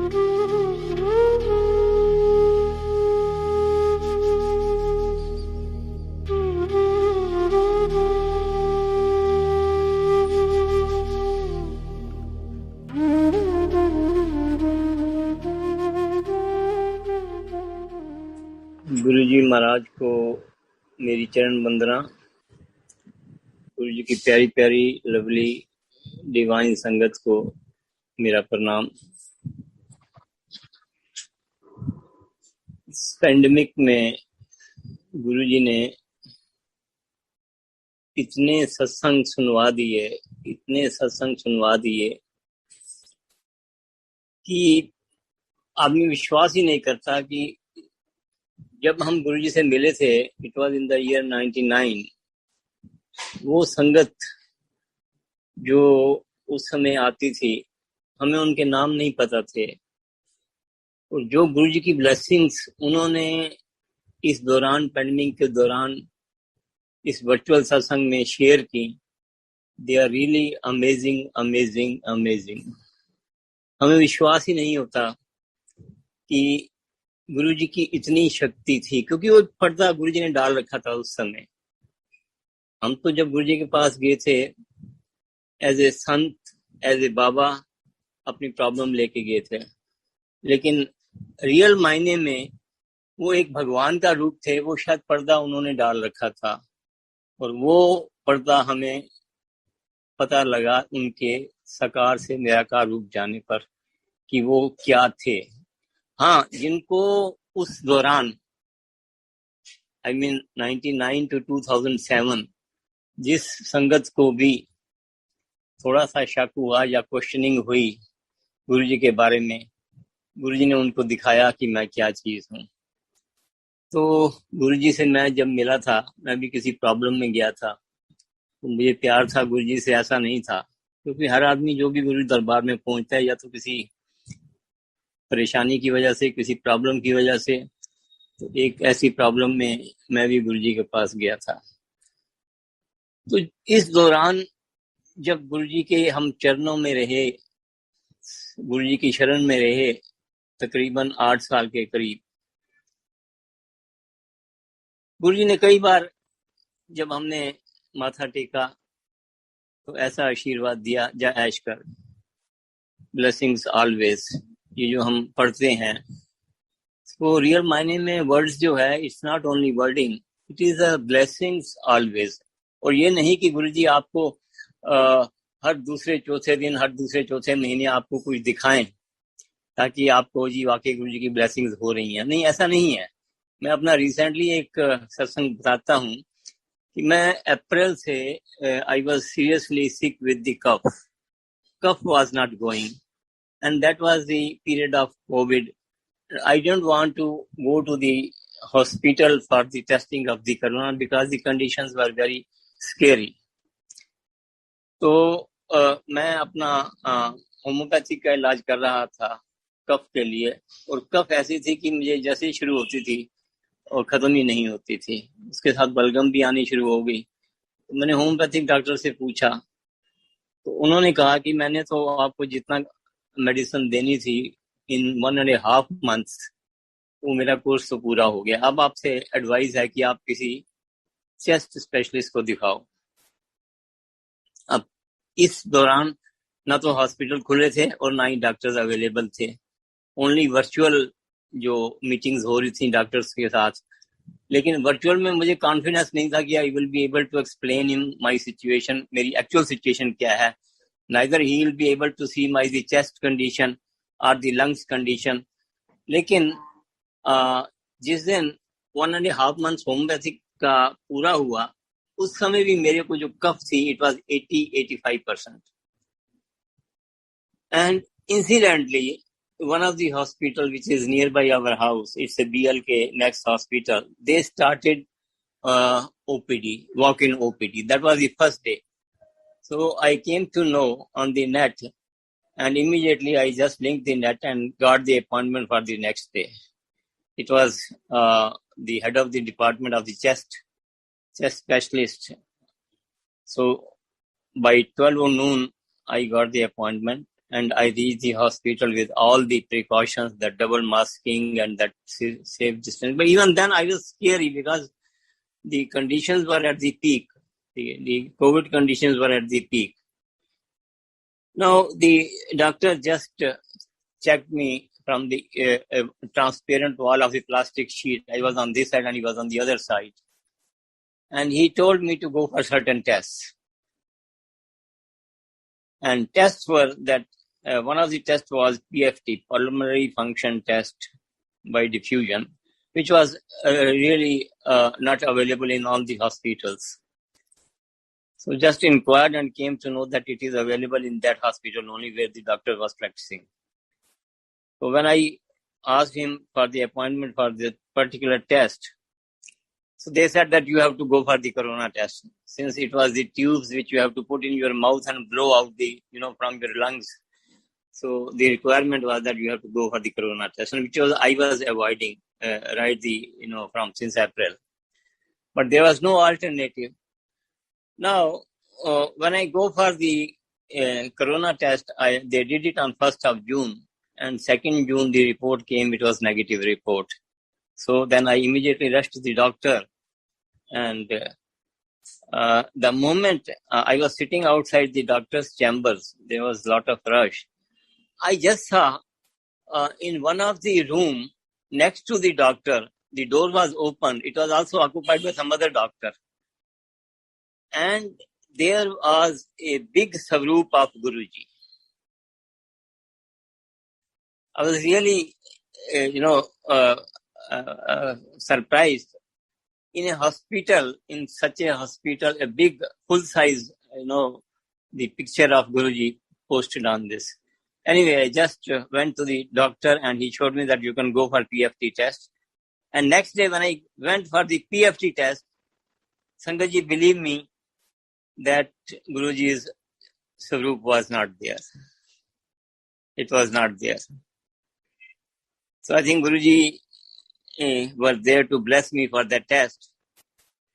गुरुजी महाराज को मेरी चरण वंदना। गुरुजी की प्यारी प्यारी लवली डिवाइन संगत को मेरा प्रणाम। इस पैंडेमिक में गुरुजी ने इतने सत्संग सुनवा दिए कि आदमी विश्वास ही नहीं करता कि जब हम गुरुजी से मिले थे, it was in the year 99, वो संगत जो उस समय आती थी, हमें उनके नाम नहीं पता थे, और जो गुरुजी की ब्लेसिंग्स उन्होंने इस दौरान, पैंडेमिक के दौरान इस वर्चुअल सत्संग में शेयर की, they are really amazing amazing amazing. हमें विश्वास ही नहीं होता कि गुरुजी की इतनी शक्ति थी, क्योंकि वो पर्दा गुरुजी ने डाल रखा था उस समय। हम तो जब गुरुजी के पास गए थे as a Sant, as a बाबा, अपनी प्रॉब्लम लेके गए थे, लेकिन रियल मायने में वो एक भगवान का रूप थे। वो शायद पर्दा उन्होंने डाल रखा था, और वो पर्दा हमें पता लगा उनके साकार से निराकार रूप जाने पर कि वो क्या थे। हाँ, जिनको उस दौरान I mean 99 to 2007 जिस संगत को भी थोड़ा सा शक हुआ या क्वेश्चनिंग हुई गुरुजी के बारे में, गुरुजी ने उनको दिखाया कि मैं क्या चीज हूँ। तो गुरुजी से मैं जब मिला था, मैं भी किसी प्रॉब्लम में गया था, तो मुझे प्यार था गुरुजी से, ऐसा नहीं था, क्योंकि हर आदमी जो भी गुरु दरबार में पहुंचता है या तो किसी परेशानी की वजह से, किसी प्रॉब्लम की वजह से। तो एक ऐसी प्रॉब्लम में मैं भी गुरुजी के पास गया था। तो इस दौरान जब गुरुजी के हम चरणों में रहे, गुरुजी की शरण में रहे तकरीबन 8 साल के करीब, गुरुजी ने कई बार जब हमने माथा टेका तो ऐसा आशीर्वाद दिया, जा ऐश कर, ब्लेसिंग्स ऑलवेज। ये जो हम पढ़ते हैं, तो रियल मायने में वर्ड्स जो है, it's not only wording, it is a blessings always. और ये नहीं कि गुरुजी आपको हर दूसरे चौथे दिन, हर दूसरे चौथे महीने आपको कुछ दिखाएं ताकि आपको जी वाकई गुरुजी की ब्लेसिंग्स हो रही हैं। नहीं, ऐसा नहीं है। मैं अपना रिसेंटली एक सत्संग बताता हूँ कि मैं अप्रैल से I was seriously sick with the cough was not going, and that was the period of COVID. I don't want to go to the hospital for the testing of the corona because the conditions were very scary. तो मैं अपना homeopathy का इलाज कर रहा था कफ के लिए, और कफ ऐसी थी कि मुझे जैसे ही शुरू होती थी और खत्म ही नहीं होती थी, उसके साथ बलगम भी आनी शुरू हो गई। तो मैंने होम्योपैथिक डॉक्टर से पूछा, तो उन्होंने कहा कि मैंने तो आपको जितना मेडिसिन देनी थी इन 1.5 months, वो मेरा कोर्स तो पूरा हो गया। अब आपसे एडवाइस है कि आप किसी चेस्ट स्पेशलिस्ट को दिखाओ। अब इस दौरान ना तो हॉस्पिटल खुले थे और ना ही डॉक्टर्स अवेलेबल थे, ओनली वर्चुअल जो मीटिंग्स हो रही थी डॉक्टर्स के साथ। लेकिन वर्चुअल में मुझे कॉन्फिडेंस नहीं था कि I will be able to explain in my situation, मेरी एक्चुअल सिचुएशन क्या है। Neither he will be able to see my the chest condition or the lungs condition. लेकिन जिस दिन 1.5 months होम्योपैथिक का पूरा हुआ, उस समय भी मेरे को जो कफ थी, it was 80-85%. And incidentally, one of the hospital which is nearby our house, it's a BLK Next Hospital, they started OPD, walk-in OPD. That was the first day. So I came to know on the net, and immediately I just linked the net and got the appointment for the next day. It was the head of the department of the chest specialist. So by 12 noon, I got the appointment, and I reached the hospital with all the precautions, the double masking and that safe distance. But even then I was scary because the conditions were at the peak. The COVID conditions were at the peak. Now the doctor just checked me from the transparent wall of the plastic sheet. I was on this side and he was on the other side. And he told me to go for certain tests. And tests were that one of the tests was PFT, pulmonary function test by diffusion, which was really not available in all the hospitals. So just inquired and came to know that it is available in that hospital only where the doctor was practicing. So when I asked him for the appointment for the particular test, so they said that you have to go for the corona test, since it was the tubes which you have to put in your mouth and blow out the, from your lungs. So the requirement was that you have to go for the corona test, and which I was avoiding, from since April. But there was no alternative. Now, when I go for the corona test, they did it on 1st of June, and 2nd June the report came, it was negative report. So then I immediately rushed to the doctor, and the moment I was sitting outside the doctor's chambers, there was a lot of rush. I just saw in one of the room next to the doctor, the door was open. It was also occupied by some other doctor. And there was a big Swaroop of Guruji. I was really, surprised. In a hospital, in such a hospital, a big full-size, the picture of Guruji posted on this. Anyway, I just went to the doctor and he showed me that you can go for PFT test. And next day when I went for the PFT test, Sangatji, believe me, that Guruji's Swaroop was not there. It was not there. So I think Guruji was there to bless me for that test.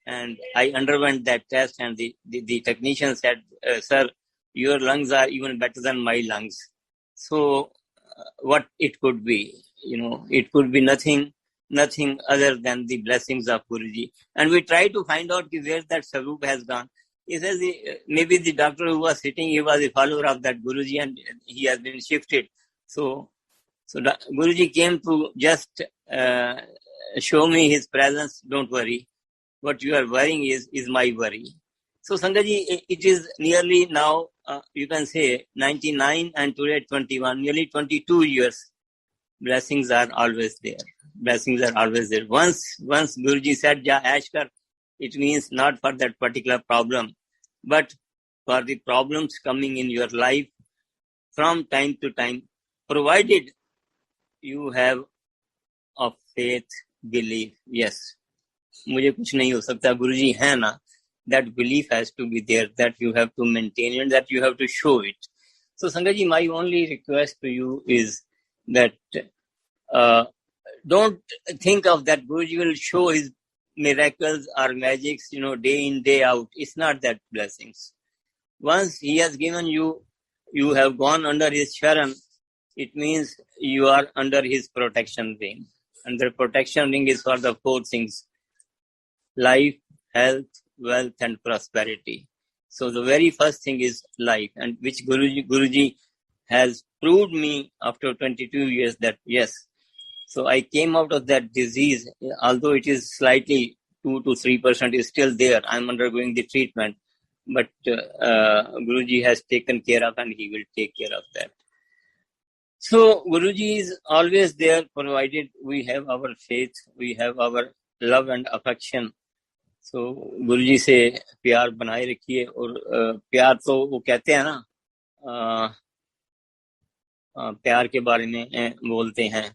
And I underwent that test, and the technician said, sir, your lungs are even better than my lungs. So what it could be, it could be nothing other than the blessings of Guruji. And we try to find out where that Swaroop has gone. He says maybe the doctor who was sitting, he was a follower of that Guruji and he has been shifted. So Guruji came to just show me his presence. Don't worry. What you are worrying is my worry. So Sangatji, it is nearly now, you can say 99 and today 21, nearly 22 years. Blessings are always there. Blessings are always there. Once Guruji said, Ja Ashkar, it means not for that particular problem, but for the problems coming in your life from time to time, provided you have of faith, belief. Yes. मुझे कुछ नहीं हो सकता, गुरुजी है ना, that belief has to be there, that you have to maintain it, that you have to show it. So Sangatji, my only request to you is that don't think of that Guruji will show his miracles or magics, day in, day out. It's not that blessings. Once he has given you, you have gone under his sharan, it means you are under his protection ring. And the protection ring is for the 4 things: life, health, wealth, and prosperity. So the very first thing is life, and which Guruji has proved me after 22 years that yes. So I came out of that disease, although it is slightly 2 to 3% is still there. I'm undergoing the treatment, but Guruji has taken care of, and he will take care of that. So Guruji is always there, provided we have our faith, we have our love and affection. So गुरुजी से प्यार बनाए रखिए. और प्यार तो वो कहते हैं ना, प्यार के बारे में बोलते हैं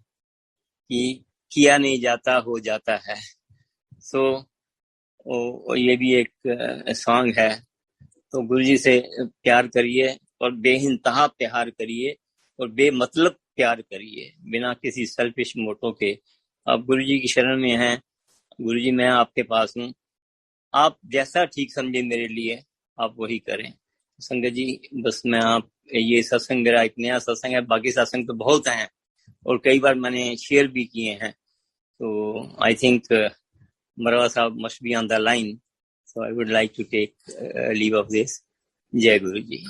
कि किया नहीं जाता हो जाता है. सो ये भी एक सॉन्ग है. तो गुरुजी से प्यार करिए और बेइंतहा प्यार करिए और बेमतलब प्यार करिए, बिना किसी सेल्फिश मोटो के. आप गुरुजी की शरण में हैं. गुरुजी मैं आपके पास हूँ, आप जैसा ठीक समझे मेरे लिए आप वही करें. संगत जी बस मैं आप ये सत्संग मेरा एक नया सत्संग है, बाकी सत्संग तो बहुत हैं और कई बार मैंने शेयर भी किए हैं, तो आई थिंक मरवा साहब must be on the line, so I would like to take leave of this. जय गुरु जी।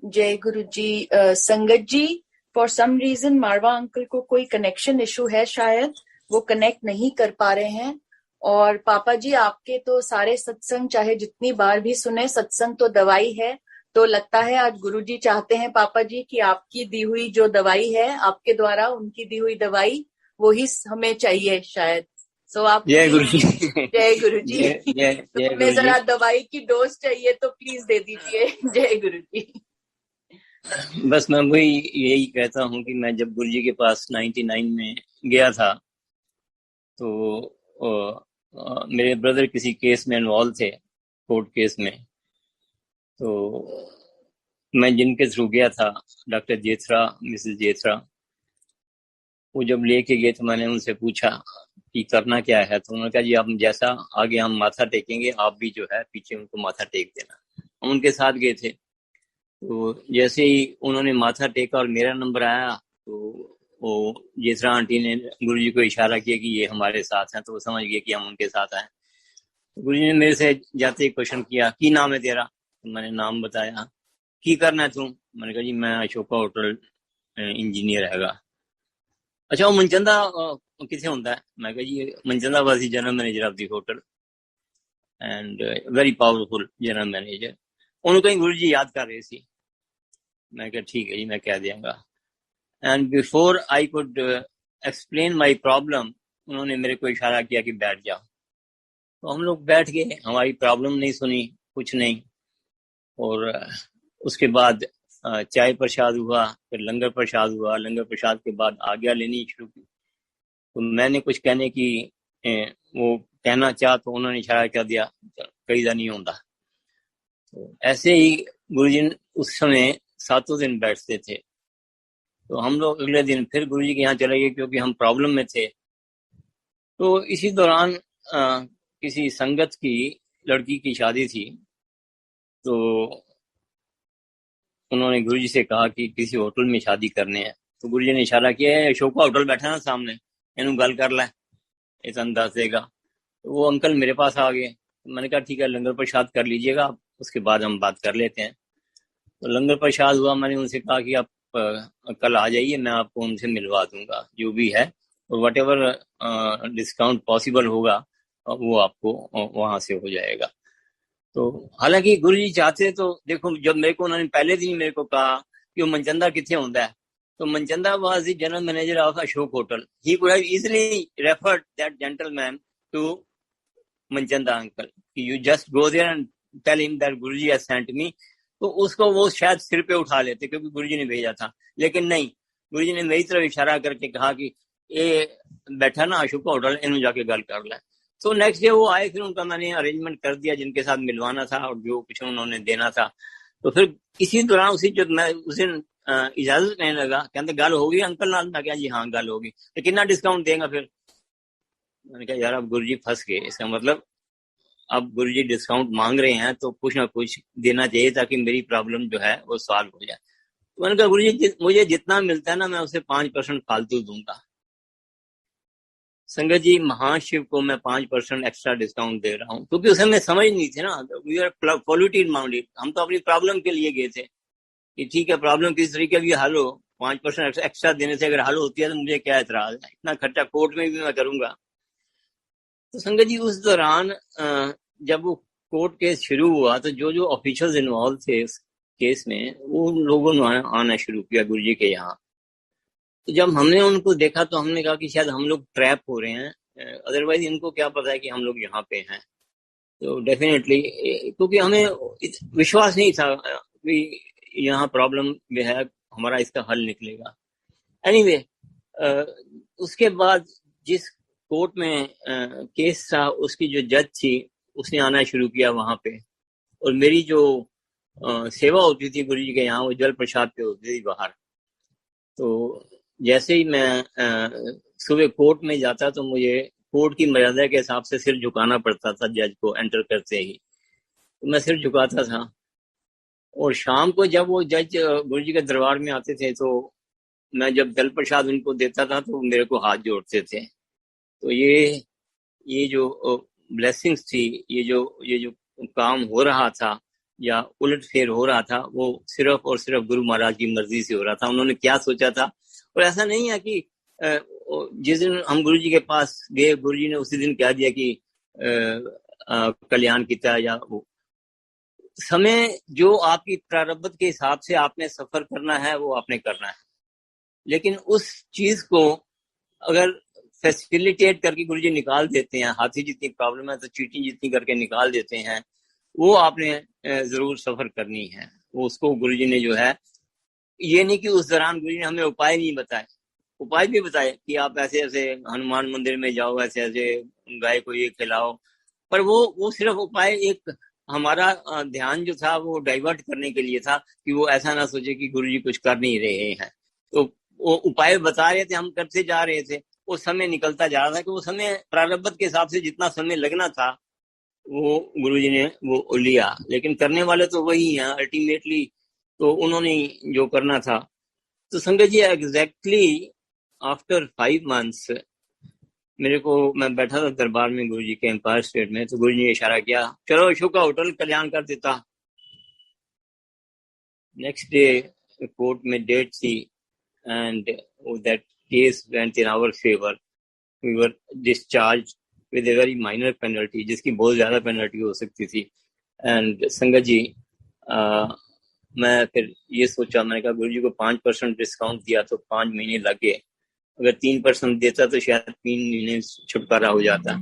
जय गुरु जी। संगत जी, for some reason Marwa uncle को कोई कनेक्शन इशू है, शायद वो कनेक्ट नहीं कर पा रहे हैं। और पापा जी आपके तो सारे सत्संग चाहे जितनी बार भी सुने, सत्संग तो दवाई है। तो लगता है आज गुरु जी चाहते हैं पापा जी कि आपकी दी हुई जो दवाई है, आपके द्वारा उनकी दी हुई दवाई, वो ही हमें चाहिए शायद। सो आप जय गुरु जी। जय गुरु जी। जय हमें गुरु जरा जी। दवाई की डोज चाहिए तो प्लीज दे दीजिए। जय गुरु जी। बस मैं वही यही कहता हूँ कि मैं जब गुरु जी के पास 99 में गया था तो मेरे ब्रदर किसी केस में इन्वॉल्व थे, कोर्ट केस में। तो मैं जिनके थ्रू गया था, डॉक्टर जेथरा, मिसेस जेथरा, वो जब लेके गए तो मैंने उनसे पूछा कि करना क्या है, तो उन्होंने कहा जी आप जैसा आगे हम माथा टेकेंगे आप भी जो है पीछे उनको माथा टेक देना। हम उनके साथ गए थे, तो जैसे ही उन्होंने माथा टेका और मेरा नंबर आया तो वो जेसरा आंटी ने गुरुजी को इशारा किया कि ये हमारे साथ हैं, तो वो समझ गए कि हम उनके साथ आए। तो गुरुजी ने मेरे से जाते ही क्वेश्चन किया की नाम है तेरा, तो मैंने नाम बताया। की करना है तू, मैंने कहा जी मैं अशोका होटल इंजीनियर हैगा। अच्छा वो मनचंदा किथे होंदा है, मैं कहा जी Manchanda was the general manager of the hotel and very powerful general manager. उन्होंने कहीं गुरुजी याद कर रहे सी, मैं कहा ठीक है जी मैं कह देंगा। And before I could explain my problem, उन्होंने मेरे को इशारा किया कि बैठ जाओ। तो हम लोग बैठ गए, हमारी प्रॉब्लम नहीं सुनी, कुछ नहीं। और उसके बाद चाय प्रसाद हुआ, फिर लंगर प्रसाद हुआ, लंगर प्रसाद के बाद आज्ञा लेनी शुरू की। तो मैंने कुछ कहने की वो कहना चाह, तो उन्होंने इशारा कर दिया कई दा नहीं होता। तो ऐसे ही गुरुजी उस समय 7 दिन बैठते थे। तो हम लोग अगले दिन फिर गुरुजी के यहाँ चले गए क्योंकि हम प्रॉब्लम में थे। तो इसी दौरान किसी संगत की लड़की की शादी थी, तो उन्होंने गुरुजी से कहा कि किसी होटल में शादी करने हैं। तो गुरुजी ने इशारा किया है अशोका होटल बैठा ना सामने, इनू गल कर लै, इस अंदाज देगा। तो वो अंकल मेरे पास आ गए। तो मैंने कहा ठीक है लंगर प्रसाद कर लीजिएगा आप, उसके बाद हम बात कर लेते हैं। तो लंगर प्रसाद हुआ, मैंने उनसे कहा कि आप कल आ जाइए, मैं आपको उनसे मिलवा दूंगा जो भी है, और वट एवर डिस्काउंट पॉसिबल होगा वो आपको वहां से हो जाएगा। तो हालांकि गुरुजी चाहते तो देखो, जब मेरे को उन्होंने पहले दिन मेरे को कहा कि वो मनचंदा किथे होता है, तो Manchanda was the general manager of Ashok hotel, he could have easily referred that gentleman to Manchanda uncle, you just go there and tell him that Guruji has sent me. तो उसको वो शायद सिर पे उठा लेते क्योंकि गुरुजी ने भेजा था, लेकिन नहीं, गुरुजी ने मेरी तरफ इशारा करके कहा कि ये बैठा ना अशोका होटल, इन जाके गल कर ले। तो नेक्स्ट डे वो आए, फिर उनका मैंने अरेंजमेंट कर दिया जिनके साथ मिलवाना था और जो कुछ उन्होंने देना था। तो फिर इसी दौरान उसी जो मैं उस दिन इजाजत लेने लगा, कहते गल होगी अंकल नाल, मैं कहा जी हाँ गल होगी, तो कितना डिस्काउंट देगा फिर। मैंने कहा यार अब गुरुजी फंस गए, इसका मतलब अब गुरुजी डिस्काउंट मांग रहे हैं तो कुछ ना कुछ देना चाहिए ताकि मेरी प्रॉब्लम जो है वो सॉल्व हो जाए। तो मैंने कहा गुरुजी मुझे जितना मिलता है ना मैं उसे 5% फालतू दूंगा। संगत जी महाशिव को मैं 5% एक्स्ट्रा डिस्काउंट दे रहा हूँ क्योंकि उसे मैं समझ नहीं थी ना, वी आर पॉल्यूटेड माइंडेड, हम तो अपनी प्रॉब्लम के लिए गए थे कि ठीक है प्रॉब्लम किस तरीके की हल हो, 5% एक्स्ट्रा देने से अगर हल होती है तो मुझे क्या एतराज है, इतना खर्चा कोर्ट में भी मैं करूंगा। तो संगत जी उस दौरान जब वो कोर्ट केस शुरू हुआ तो जो जो ऑफिशियल्स इन्वॉल्व थे इस केस में, वो लोगों ने आना शुरू किया गुरुजी के यहाँ। तो जब हमने उनको देखा तो हमने कहा कि शायद हम लोग ट्रैप हो रहे हैं, अदरवाइज इनको क्या पता है कि हम लोग यहाँ पे हैं। तो डेफिनेटली क्योंकि हमें विश्वास नहीं था कि यहाँ प्रॉब्लम जो है हमारा इसका हल निकलेगा। एनीवे उसके बाद जिस कोर्ट में केस था उसकी जो जज थी उसने आना शुरू किया वहां पे, और मेरी जो सेवा होती थी गुरुजी के यहाँ वो जल प्रसाद पे होती थी बाहर। तो जैसे ही मैं सुबह कोर्ट में जाता तो मुझे कोर्ट की मर्यादा के हिसाब से सिर झुकाना पड़ता था जज को एंटर करते ही, तो मैं सिर झुकाता था। और शाम को जब वो जज गुरु जी के दरबार में आते थे तो मैं जब जल प्रसाद उनको देता था तो मेरे को हाथ जोड़ते थे। तो ये जो ब्लेसिंग्स थी, ये जो काम हो रहा था या उलट फेर हो रहा था, वो सिर्फ और सिर्फ गुरु महाराज की मर्जी से हो रहा था। उन्होंने क्या सोचा था, और ऐसा नहीं है कि जिस दिन हम गुरु जी के पास गए, गुरु जी ने उसी दिन कह दिया कि कल्याण किया, या वो समय जो आपकी प्रारब्ध के हिसाब से आपने सफर करना है वो आपने करना है। लेकिन उस चीज को अगर फैसिलिटेट करके गुरु जी निकाल देते हैं, हाथी जितनी प्रॉब्लम है तो चींटी जितनी करके निकाल देते हैं, वो आपने जरूर सफर करनी है। वो उसको गुरु जी ने जो है, ये नहीं कि उस दौरान गुरु जी ने हमें उपाय नहीं बताए, उपाय भी बताए कि आप ऐसे ऐसे हनुमान मंदिर में जाओ, ऐसे ऐसे गाय को ये खिलाओ, पर वो सिर्फ उपाय एक हमारा ध्यान जो था वो डाइवर्ट करने के लिए था कि वो ऐसा ना सोचे कि गुरु जी कुछ कर नहीं रहे हैं। तो वो उपाय बता रहे थे, हम करते जा रहे थे, वो समय निकलता जा रहा था कि वो समय प्रारब्ध के हिसाब से जितना समय लगना था वो गुरु जी ने वो लिया। लेकिन करने वाले तो वही हैं अल्टीमेटली, तो उन्होंने जो करना था। तो संगत जी एग्जैक्टली आफ्टर 5 months मेरे को, मैं बैठा था दरबार में गुरु जी के एम्पायर स्टेट में, तो गुरु जी ने इशारा किया, चलो अशोक का होटल कल्याण कर देता। नेक्स्ट डे कोर्ट में डेट थी and that case went in our favour. We were discharge with a very minor penalty, जिसकी बहुत ज्यादा पेनल्टी हो सकती थी। एंड संगत जी मैं फिर ये सोचा, मैंने कहा गुरु जी को 5% डिस्काउंट दिया तो 5 महीने लग गए, अगर 3% देता तो शायद 3 महीने छुटकारा हो जाता,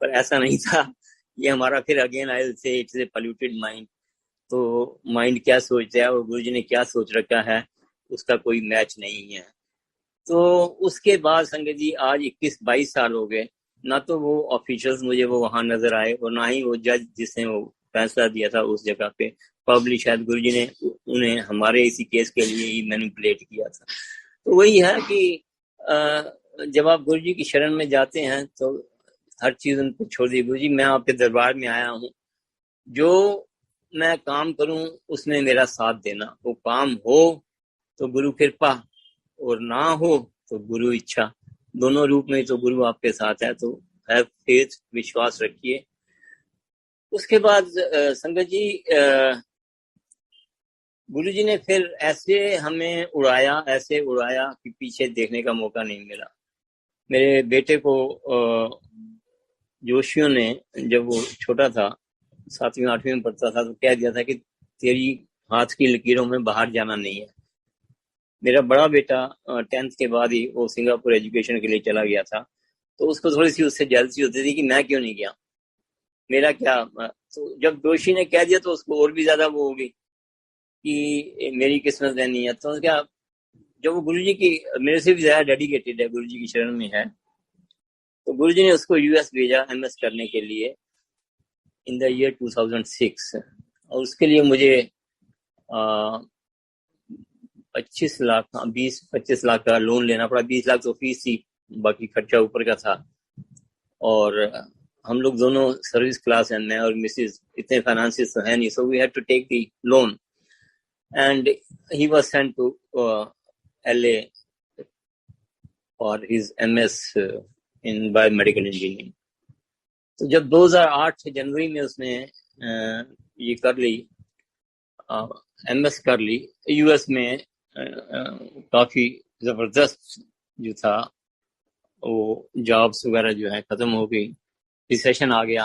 पर ऐसा नहीं था। ये हमारा फिर again I will say it's a polluted mind. तो माइंड क्या सोचता है और गुरु जी ने क्या सोच रखा है उसका कोई मैच नहीं है। तो उसके बाद संगत जी आज 21-22 साल हो गए, ना तो वो ऑफिशियल्स मुझे वो वहां नजर आए और ना ही वो जज जिसने वो फैसला दिया था उस जगह पे। प्रॉब्ली शायद गुरु जी ने उन्हें हमारे इसी केस के लिए ही मैनिपुलेट किया था। तो वही है कि जब आप गुरु जी की शरण में जाते हैं तो हर चीज उनको छोड़ दी। गुरु जी मैं आपके दरबार में आया हूँ, जो मैं काम करूं उसमें मेरा साथ देना। वो काम हो तो गुरु कृपा और ना हो तो गुरु इच्छा, दोनों रूप में तो गुरु आपके साथ है। तो हैव फेथ, विश्वास रखिए। उसके बाद संगत जी गुरु जी ने फिर ऐसे हमें उड़ाया, ऐसे उड़ाया कि पीछे देखने का मौका नहीं मिला। मेरे बेटे को जोशियों ने जब वो छोटा था, 7वीं 8वीं में पढ़ता था, तो कह दिया था कि तेरी हाथ की लकीरों में बाहर जाना नहीं है। मेरा बड़ा बेटा 10th के बाद ही वो सिंगापुर एजुकेशन के लिए चला गया था, तो उसको थोड़ी सी उससे जेलसी होती थी कि मैं क्यों नहीं गया, मेरा क्या। तो जब जोशी ने कह दिया तो उसको और भी ज्यादा वो होगी कि मेरी किस्मत नहीं है। तो क्या, जब वो गुरु जी की मेरे से भी ज्यादा डेडिकेटेड है, गुरु जी की शरण में है, तो गुरु जी ने उसको यूएस भेजा MS करने के लिए इन द ईयर 2006। और उसके लिए मुझे 25 लाख 20-25 लाख का लोन लेना पड़ा। 20 लाख तो फीस थी, बाकी खर्चा ऊपर का था। और हम लोग दोनों सर्विस क्लास हैं, मैं और मिसेज, इतने फाइनेंसिस तो है नहीं, so we had to take the loan and he was sent to LA for his MS in biomedical engineering. तो जब 2008 जनवरी में उसने ये कर ली, MS कर ली US में, काफी जबरदस्त जो था वो जॉब्स वगैरह जो है खत्म हो गई, रिसेशन आ गया,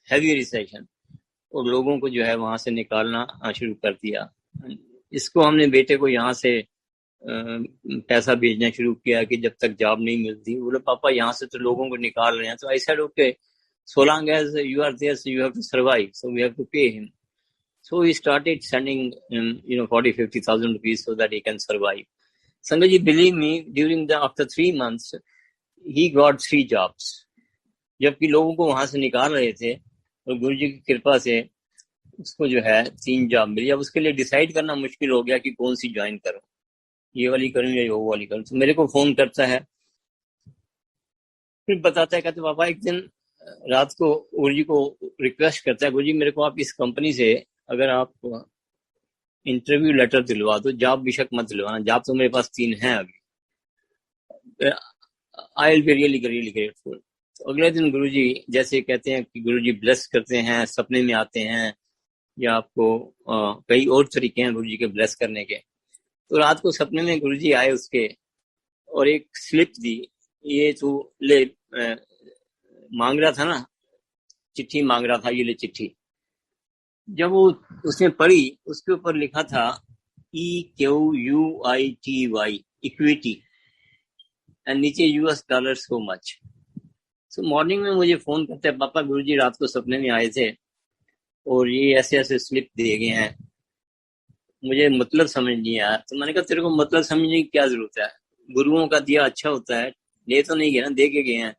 हैवी रिसेशन, और लोगों को जो है वहां से निकालना शुरू कर दिया। इसको हमने बेटे को यहाँ से पैसा भेजना शुरू किया कि जब तक जॉब नहीं मिलती, बोले पापा यहाँ से तो लोगों को निकाल रहे हैं। तो I said okay, so long as you are there, so you have to survive, so we have to pay him. So he started sending 40,000-50,000 rupees so that he can survive. Sanjay ji, believe me, during the after 3 months he got 3 jobs, जबकि लोगों को वहां से निकाल रहे थे, और गुरु जी की कृपा से उसको जो है 3 जॉब मिली। अब उसके लिए डिसाइड करना मुश्किल हो गया कि कौन सी ज्वाइन करूं, ये वाली करूं या वो वाली करूं। तो मेरे को फोन करता है, फिर बताता है, कहते पापा एक दिन रात को गुरु जी को रिक्वेस्ट करता है, गुरु जी मेरे को आप इस कंपनी से अगर आप इंटरव्यू लेटर दिलवा दो, जॉब बेशक मत दिलवाना, जॉब तो मेरे पास 3 हैं अभी, आई will be really really grateful. तो अगले दिन गुरुजी जैसे कहते हैं कि गुरुजी ब्लेस करते हैं, सपने में आते हैं, या आपको कई और तरीके हैं गुरुजी के ब्लेस करने के। तो रात को सपने में गुरुजी आए उसके, और एक स्लिप दी, ये तू ले, मांग रहा था ना, चिट्ठी मांग रहा था, ये ले चिट्ठी। जब वो उसने पढ़ी, उसके ऊपर लिखा था EQUITY, इक्विटी, एंड नीचे $, सो मच। सो मॉर्निंग में मुझे फोन करते हैं, पापा गुरुजी रात को सपने में आए थे और ये ऐसे ऐसे स्लिप दिए गए हैं, मुझे मतलब समझ नहीं आया। तो मैंने कहा तेरे को मतलब समझने की क्या जरूरत है, गुरुओं का दिया अच्छा होता है, ले तो नहीं गए ना, दे के गए हैं।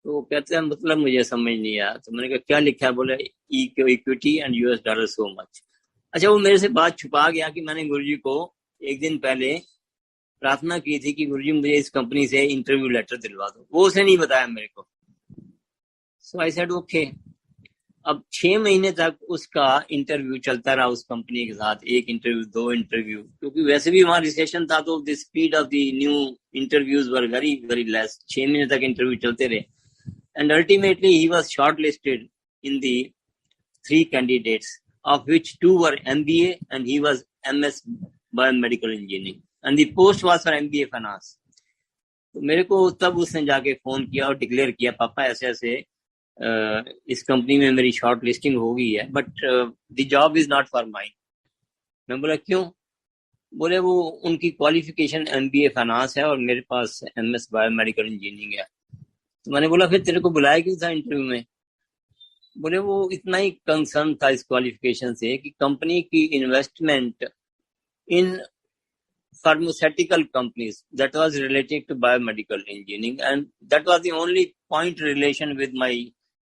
तो वो कहते हैं मतलब मुझे समझ नहीं आया। तो मैंने कहा क्या लिखा है? बोले इक्विटी एंड $, सो मच। अच्छा, वो मेरे से बात छुपा गया कि मैंने गुरुजी को एक दिन पहले प्रार्थना की थी कि गुरुजी मुझे इस कंपनी से इंटरव्यू लेटर दिलवा दो, वो उसे नहीं बताया मेरे को। सो आई सेड ओके। अब 6 महीने तक उसका इंटरव्यू चलता रहा उस कंपनी के साथ, 1 इंटरव्यू 2 इंटरव्यू, क्योंकि वैसे भी वहां रिसेशन था, तो the speed of the new interviews were very very less. 6 महीने तक इंटरव्यू चलते रहे, and ultimately he was shortlisted in the 3 candidates, of which 2 were MBA and he was MS Biomedical Engineering, and the post was for MBA Finance. तो मेरे को तब उसने जाके फोन किया और डिक्लेयर किया, पापा ऐसे ऐसे इस कंपनी में मेरी शॉर्ट लिस्टिंग हो गई है, but the job is not for mine. मैं बोला क्यों? बोले वो उनकी क्वालिफिकेशन MBA फाइनेंस है और मेरे पास MS बायोमेडिकल इंजीनियरिंग है। तो मैंने बोला फिर तेरे को बुलाया क्यों था इंटरव्यू में? बोले वो इतना ही कंसर्न था इस क्वालिफिकेशन से कि कंपनी की investment in pharmaceutical companies that was related to biomedical engineering, and that was the only point relation with my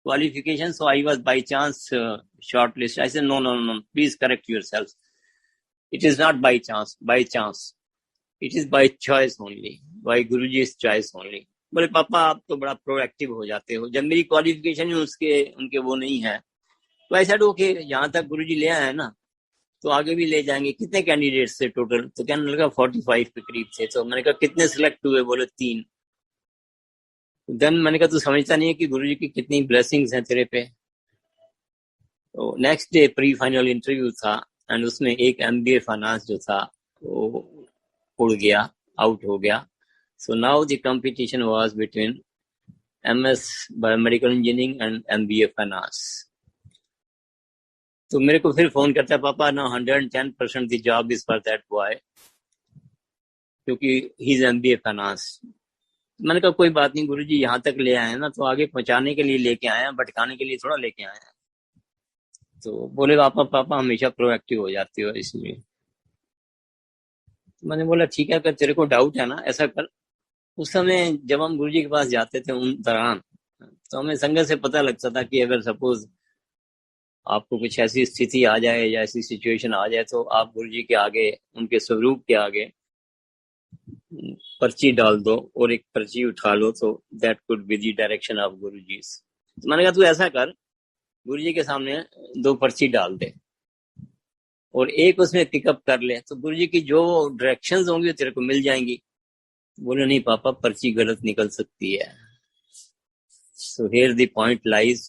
qualification. So I was by chance shortlisted. I said no, please correct yourself. It is not by chance, it is by choice only, by Guruji's choice only. बोले पापा आप तो बड़ा proactive हो जाते हो, जब मेरी क्वालिफिकेशन उनके वो नहीं है। तो ऐसा ओके, यहाँ तक गुरुजी ले आए ना तो आगे भी ले जाएंगे। कितने कैंडिडेट्स थे टोटल? तो कहने लगा 45 के करीब थे। तो मैंने कहा कितने सिलेक्ट हुए? बोले 3। देन मैंने कहा तू समझता नहीं है कि गुरुजी की कितनी ब्लेसिंग्स हैं तेरे पे। तो next day pre final interview था, एंड उसमें एक MBA फाइनेंस जो था वो उड़ गया, आउट हो गया। So now the competition was between MS Biomedical Engineering and MBA Finance. तो मेरे को फिर फोन करता है, पापा ना 110% the job is for that boy, क्योंकि he is MBA Finance. मैंने कहा कोई बात नहीं गुरुजी, यहाँ तक ले आए हैं ना तो आगे पहुंचाने के लिए लेके आए हैं, भटकाने के लिए थोड़ा लेके आए हैं। तो बोले पापा हमेशा प्रोएक्टिव हो जाती हो इसलिए। मैंने बोला ठीक है, अगर तेरे को डाउट है ना ऐसा कर। उस समय जब हम गुरुजी के पास जाते थे उन दौरान, तो हमें संगत से पता लगता था कि अगर सपोज आपको कुछ ऐसी स्थिति आ जाए या ऐसी सिचुएशन आ जाए तो आप गुरुजी के आगे, उनके स्वरूप के आगे पर्ची डाल दो और एक पर्ची उठा लो, तो that could be the direction of Guruji. तो मैंने कहा तू ऐसा कर, गुरुजी के सामने 2 पर्ची डाल दे और एक उसमें पिकअप कर ले, तो गुरुजी की जो डायरेक्शंस होंगी तेरे को मिल जाएंगी। बोले नहीं पापा, पर्ची गलत निकल सकती है। So here the point lies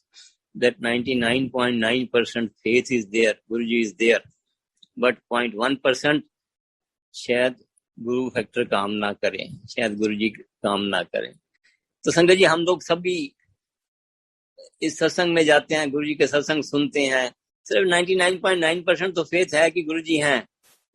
that 99.9% faith is there, Guruji is there, but 0.1% शायद गुरु फैक्टर काम ना करें, शायद गुरुजी काम ना करें। तो संगत जी हम लोग सब भी इस सत्संग में जाते हैं, गुरुजी के सत्संग सुनते हैं, सिर्फ 99.9% तो फेथ है कि गुरुजी हैं,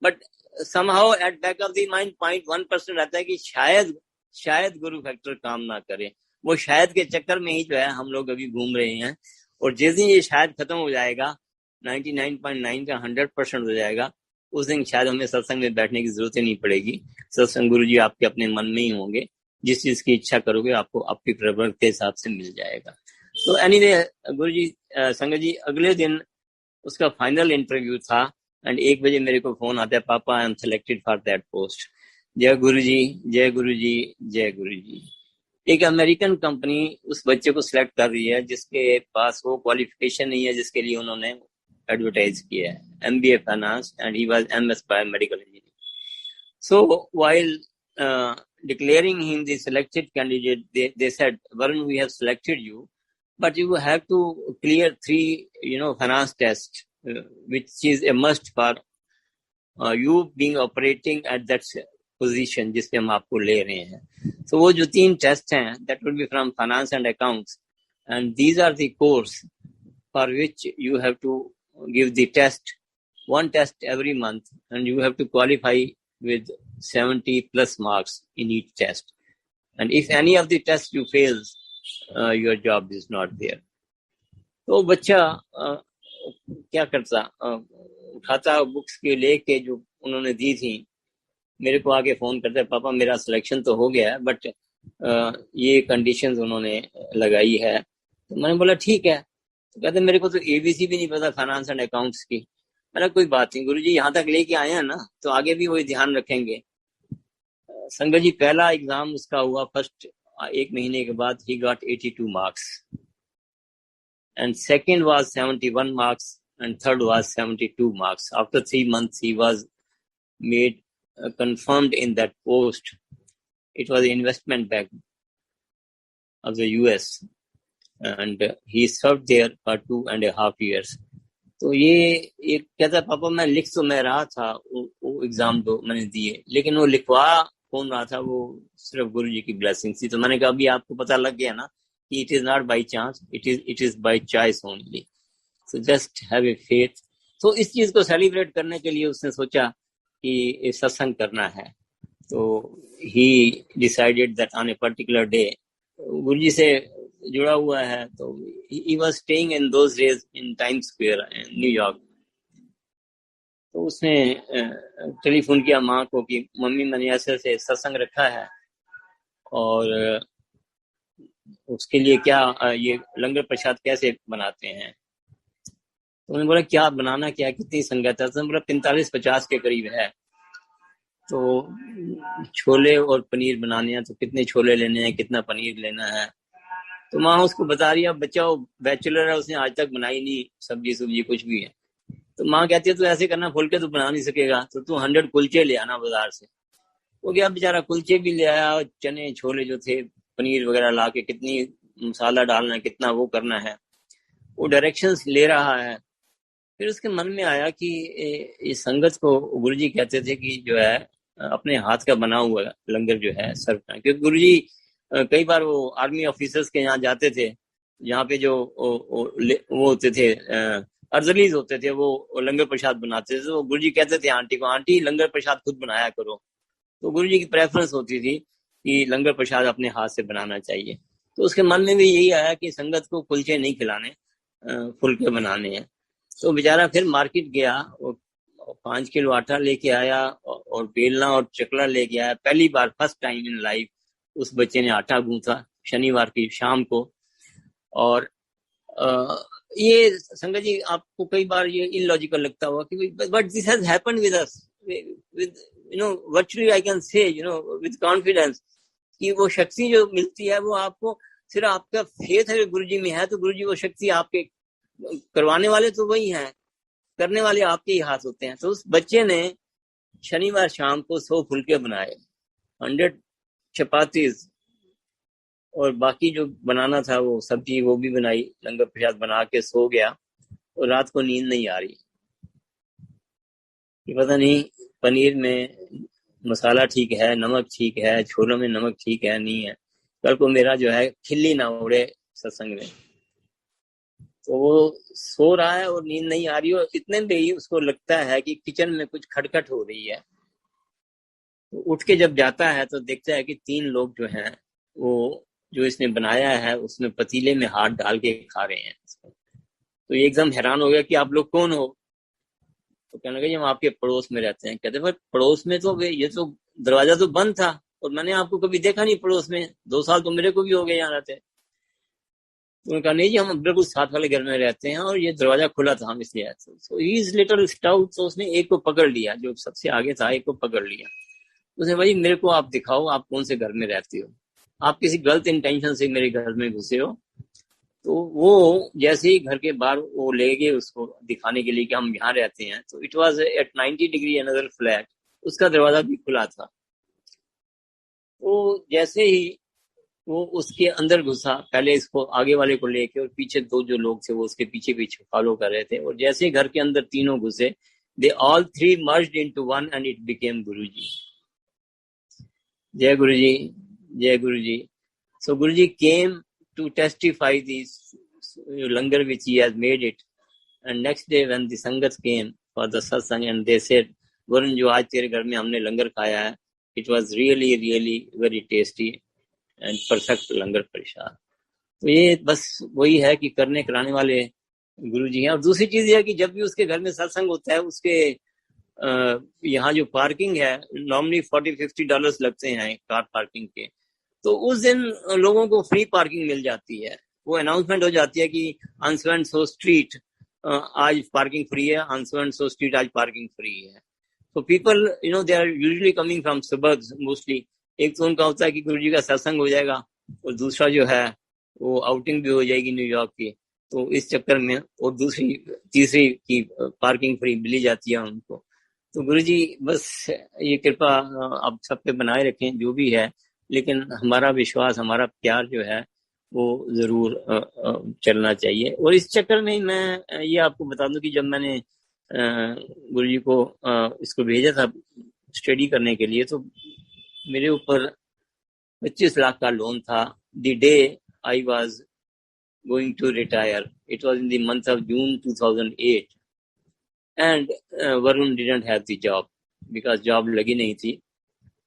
but somehow at back of the mind 0.1% रहता है कि शायद गुरु फैक्टर काम ना करे। वो शायद के चक्कर में ही जो है हम लोग अभी घूम रहे हैं, और जिस दिन ये शायद खत्म हो जाएगा, 99.9 का 100% हो जाएगा, उस दिन शायद हमें सत्संग में बैठने की जरूरत ही नहीं पड़ेगी। सत्संग गुरुजी आपके अपने मन में ही होंगे, जिस चीज की इच्छा करोगे आपको आपकी प्रवृत्ति के हिसाब से मिल जाएगा। तो एनीवे गुरुजी, संगत जी अगले दिन उसका फाइनल इंटरव्यू था, एंड 1 बजे मेरे को फोन आता है, पापा I am selected for that post. जय गुरुजी, जय गुरुजी, जय गुरुजी। एक अमेरिकन कंपनी उस बच्चे को सिलेक्ट कर रही है जिसके पास वो क्वालिफिकेशन नहीं है जिसके लिए उन्होंने एडवर्टाइज किया है, MBA finance and he was MS biomedical engineer. So while declaring him the selected candidate, they said, Varun, we have selected you, but you have to clear 3 finance tests, which is a must for you being operating at that position जिसपे हम आपको ले रहे हैं. So वो जो 3 test हैं, that will be from finance and accounts, and these are the course for which you have to give the test, 1 test every month, and you have to qualify with 70 plus marks in each test. And if any of the tests you fail, your job is not there. तो बच्चा क्या करता, उठाता books के लेके जो उन्होंने दी थी, मेरे को आके फोन करता, पापा मेरा सिलेक्शन तो हो गया है, बट ये कंडीशंस उन्होंने लगाई है. तो मैंने बोला ठीक है. तो कहते मेरे को तो ABC भी नहीं पता फाइनेंस एंड अकाउंट्स की. मैंने कोई बात नहीं गुरुजी, यहाँ तक लेके आए हैं ना, तो आगे भी वही ध्यान रखेंगे. संगत जी पहला एग्जाम उसका हुआ, फर्स्ट 1 महीने के बाद he got 82 marks, and second was 71 marks, and third was 72 marks. After 3 months he was made confirmed in that post. It was an investment bank of the US, and he served there for 2.5 years. तो ये कहता पापा मैं लिख तो मैं रहा था, वो एग्जाम तो मैंने दिए, लेकिन वो लिखवा कौन रहा था, वो सिर्फ गुरु जी की ब्लेसिंग थी. तो मैंने कहा अभी आपको पता लग गया ना कि it is not by chance, it is by choice only. So just have a faith. तो इस चीज को सेलिब्रेट करने के लिए उसने सोचा कि सत्संग करना है. तो ही decided that on a particular day, गुरु जी से जुड़ा हुआ है, तो he was staying in those days in Times Square in New York. तो उसने टेलीफोन किया माँ को कि मम्मी मैंने ऐसे ऐसे सत्संग रखा है, और उसके लिए क्या ये लंगर प्रसाद कैसे बनाते हैं. तो उन्होंने बोला क्या बनाना, क्या कितनी संगत है. तो बोला 45-50 के करीब है. तो छोले और पनीर बनाने हैं, तो कितने छोले लेने हैं, कितना पनीर लेना है. तो माँ उसको बता रही है, बच्चा वो बैचलर है, उसने आज तक बनाई नहीं सब्जी कुछ भी है. तो माँ कहती है तू ऐसे करना, फुल के तो बना नहीं सकेगा, तो तू 100 कुलचे ले आना बाजार से. वो गया बेचारा, कुलचे भी ले आया, और चने छोले जो थे, पनीर वगैरह ला के, कितनी मसाला डालना है, कितना वो करना है, वो डायरेक्शंस ले रहा है. फिर उसके मन में आया कि इस संगत को गुरुजी कहते थे कि जो है अपने हाथ का बना हुआ लंगर जो है सर्व करना. क्योंकि गुरुजी कई बार वो आर्मी ऑफिसर्स के यहाँ जाते थे, जहाँ पे जो वो होते थे अर्जलीज होते थे, वो लंगर प्रसाद बनाते थे. तो गुरुजी कहते थे आंटी को, आंटी लंगर प्रसाद खुद बनाया करो. तो गुरुजी की प्रेफरेंस होती थी कि लंगर प्रसाद अपने हाथ से बनाना चाहिए. तो उसके मन में भी यही आया कि संगत को कुलचे नहीं खिलाने, फुलके बनाने हैं. तो बेचारा फिर मार्केट गया, 5 किलो आटा लेके आया, और बेलना और चकला लेके आया. पहली बार, फर्स्ट टाइम इन लाइफ, उस बच्चे ने आटा गूंथा शनिवार की शाम को. और ये संगत जी आपको कई बार ये इलॉजिकल लगता हुआ कि but this has happened with us, with virtually I can say with confidence, कि वो शक्ति जो मिलती है वो आपको सिर्फ आपका फेथ है गुरुजी में है, तो गुरुजी वो शक्ति आपके, करवाने वाले तो वही हैं, करने वाले आपके ही हाथ होते हैं. तो उस बच्चे ने शनिवार शाम को 100 फुलके बनाए, 100 चपातीज, और बाकी जो बनाना था वो सब्जी वो भी बनाई, लंगर प्रसाद बना के सो गया. और रात को नींद नहीं आ रही कि पता नहीं पनीर में मसाला ठीक है, नमक ठीक है, छोलों में नमक ठीक है नहीं है, कल को मेरा जो है खिल्ली ना उड़े सत्संग में. तो वो सो रहा है और नींद नहीं आ रही, और इतने में ही उसको लगता है कि किचन में कुछ खटखट हो रही है. तो उठ के जब जाता है तो देखता है कि 3 लोग जो हैं वो जो इसने बनाया है उसमें पतीले में हाथ डाल के खा रहे हैं. तो ये एकदम हैरान हो गया कि आप लोग कौन हो. तो कहने लगे हम आपके पड़ोस में रहते हैं. कहते भाई पड़ोस में तो ये तो दरवाजा तो बंद था, और मैंने आपको कभी देखा नहीं पड़ोस में, 2 साल तो मेरे को भी हो गए यहाँ रहते. तो उन्होंने कहा नहीं जी हम बिल्कुल साथ वाले घर में रहते हैं, और ये दरवाजा खुला था हम इसलिए आए. सो ही इज लिटिल स्टाउट. तो उसने एक को पकड़ लिया, जो सबसे आगे था, एक को पकड़ लिया. उसने भाई मेरे को आप दिखाओ आप कौन से घर में रहते हो, आप किसी गलत इंटेंशन से मेरे घर में घुसे हो, तो वो जैसे ही घर के बाहर वो ले गए उसको दिखाने के लिए कि हम यहाँ रहते हैं, तो it was at 90 degree another flat, उसका दरवाजा भी खुला था। तो जैसे ही वो उसके अंदर घुसा, पहले इसको आगे वाले को लेके और पीछे दो जो लोग थे वो उसके पीछे पीछे फॉलो कर रहे थे, और जैसे ही घर के अंदर तीनों घुसे, they all three merged into one and it became Guruji. जय गुरुजी, जय गुरुजी। So Guruji came to testify this langar which he has made it, and next day when the sangat came for the satsang and they said, Varun, जो आज तेरे घर में हमने लंगर खाया है, it was really really very tasty and perfect लंगर प्रसाद। तो ये बस वही है कि करने कराने वाले गुरुजी हैं। और दूसरी चीज ये है कि जब भी उसके घर में सत्संग होता है, उसके यहाँ जो पार्किंग है नॉर्मली $40-50 लगते हैं कार पार्किंग के, तो उस दिन लोगों को फ्री पार्किंग मिल जाती है। वो अनाउंसमेंट हो जाती है कि on so and so street आज पार्किंग फ्री है, on so and so street आज पार्किंग फ्री है। तो people they are usually coming from suburbs mostly. एक तो उनका होता है कि गुरुजी का सत्संग हो जाएगा, और दूसरा जो है वो आउटिंग भी हो जाएगी न्यूयॉर्क की, तो इस चक्कर में, और दूसरी तीसरी की पार्किंग फ्री मिली जाती है उनको। तो गुरुजी बस ये कृपा आप सब पे बनाए रखें जो भी है, लेकिन हमारा विश्वास, हमारा प्यार जो है वो जरूर चलना चाहिए। और इस चक्कर में मैं ये आपको बता दूं कि जब मैंने गुरुजी को इसको भेजा था स्टडी करने के लिए, तो मेरे ऊपर 25 लाख का लोन था। The day I was going to retire, it was in the month of June 2008, and Varun didn't have the job because job लगी नहीं थी,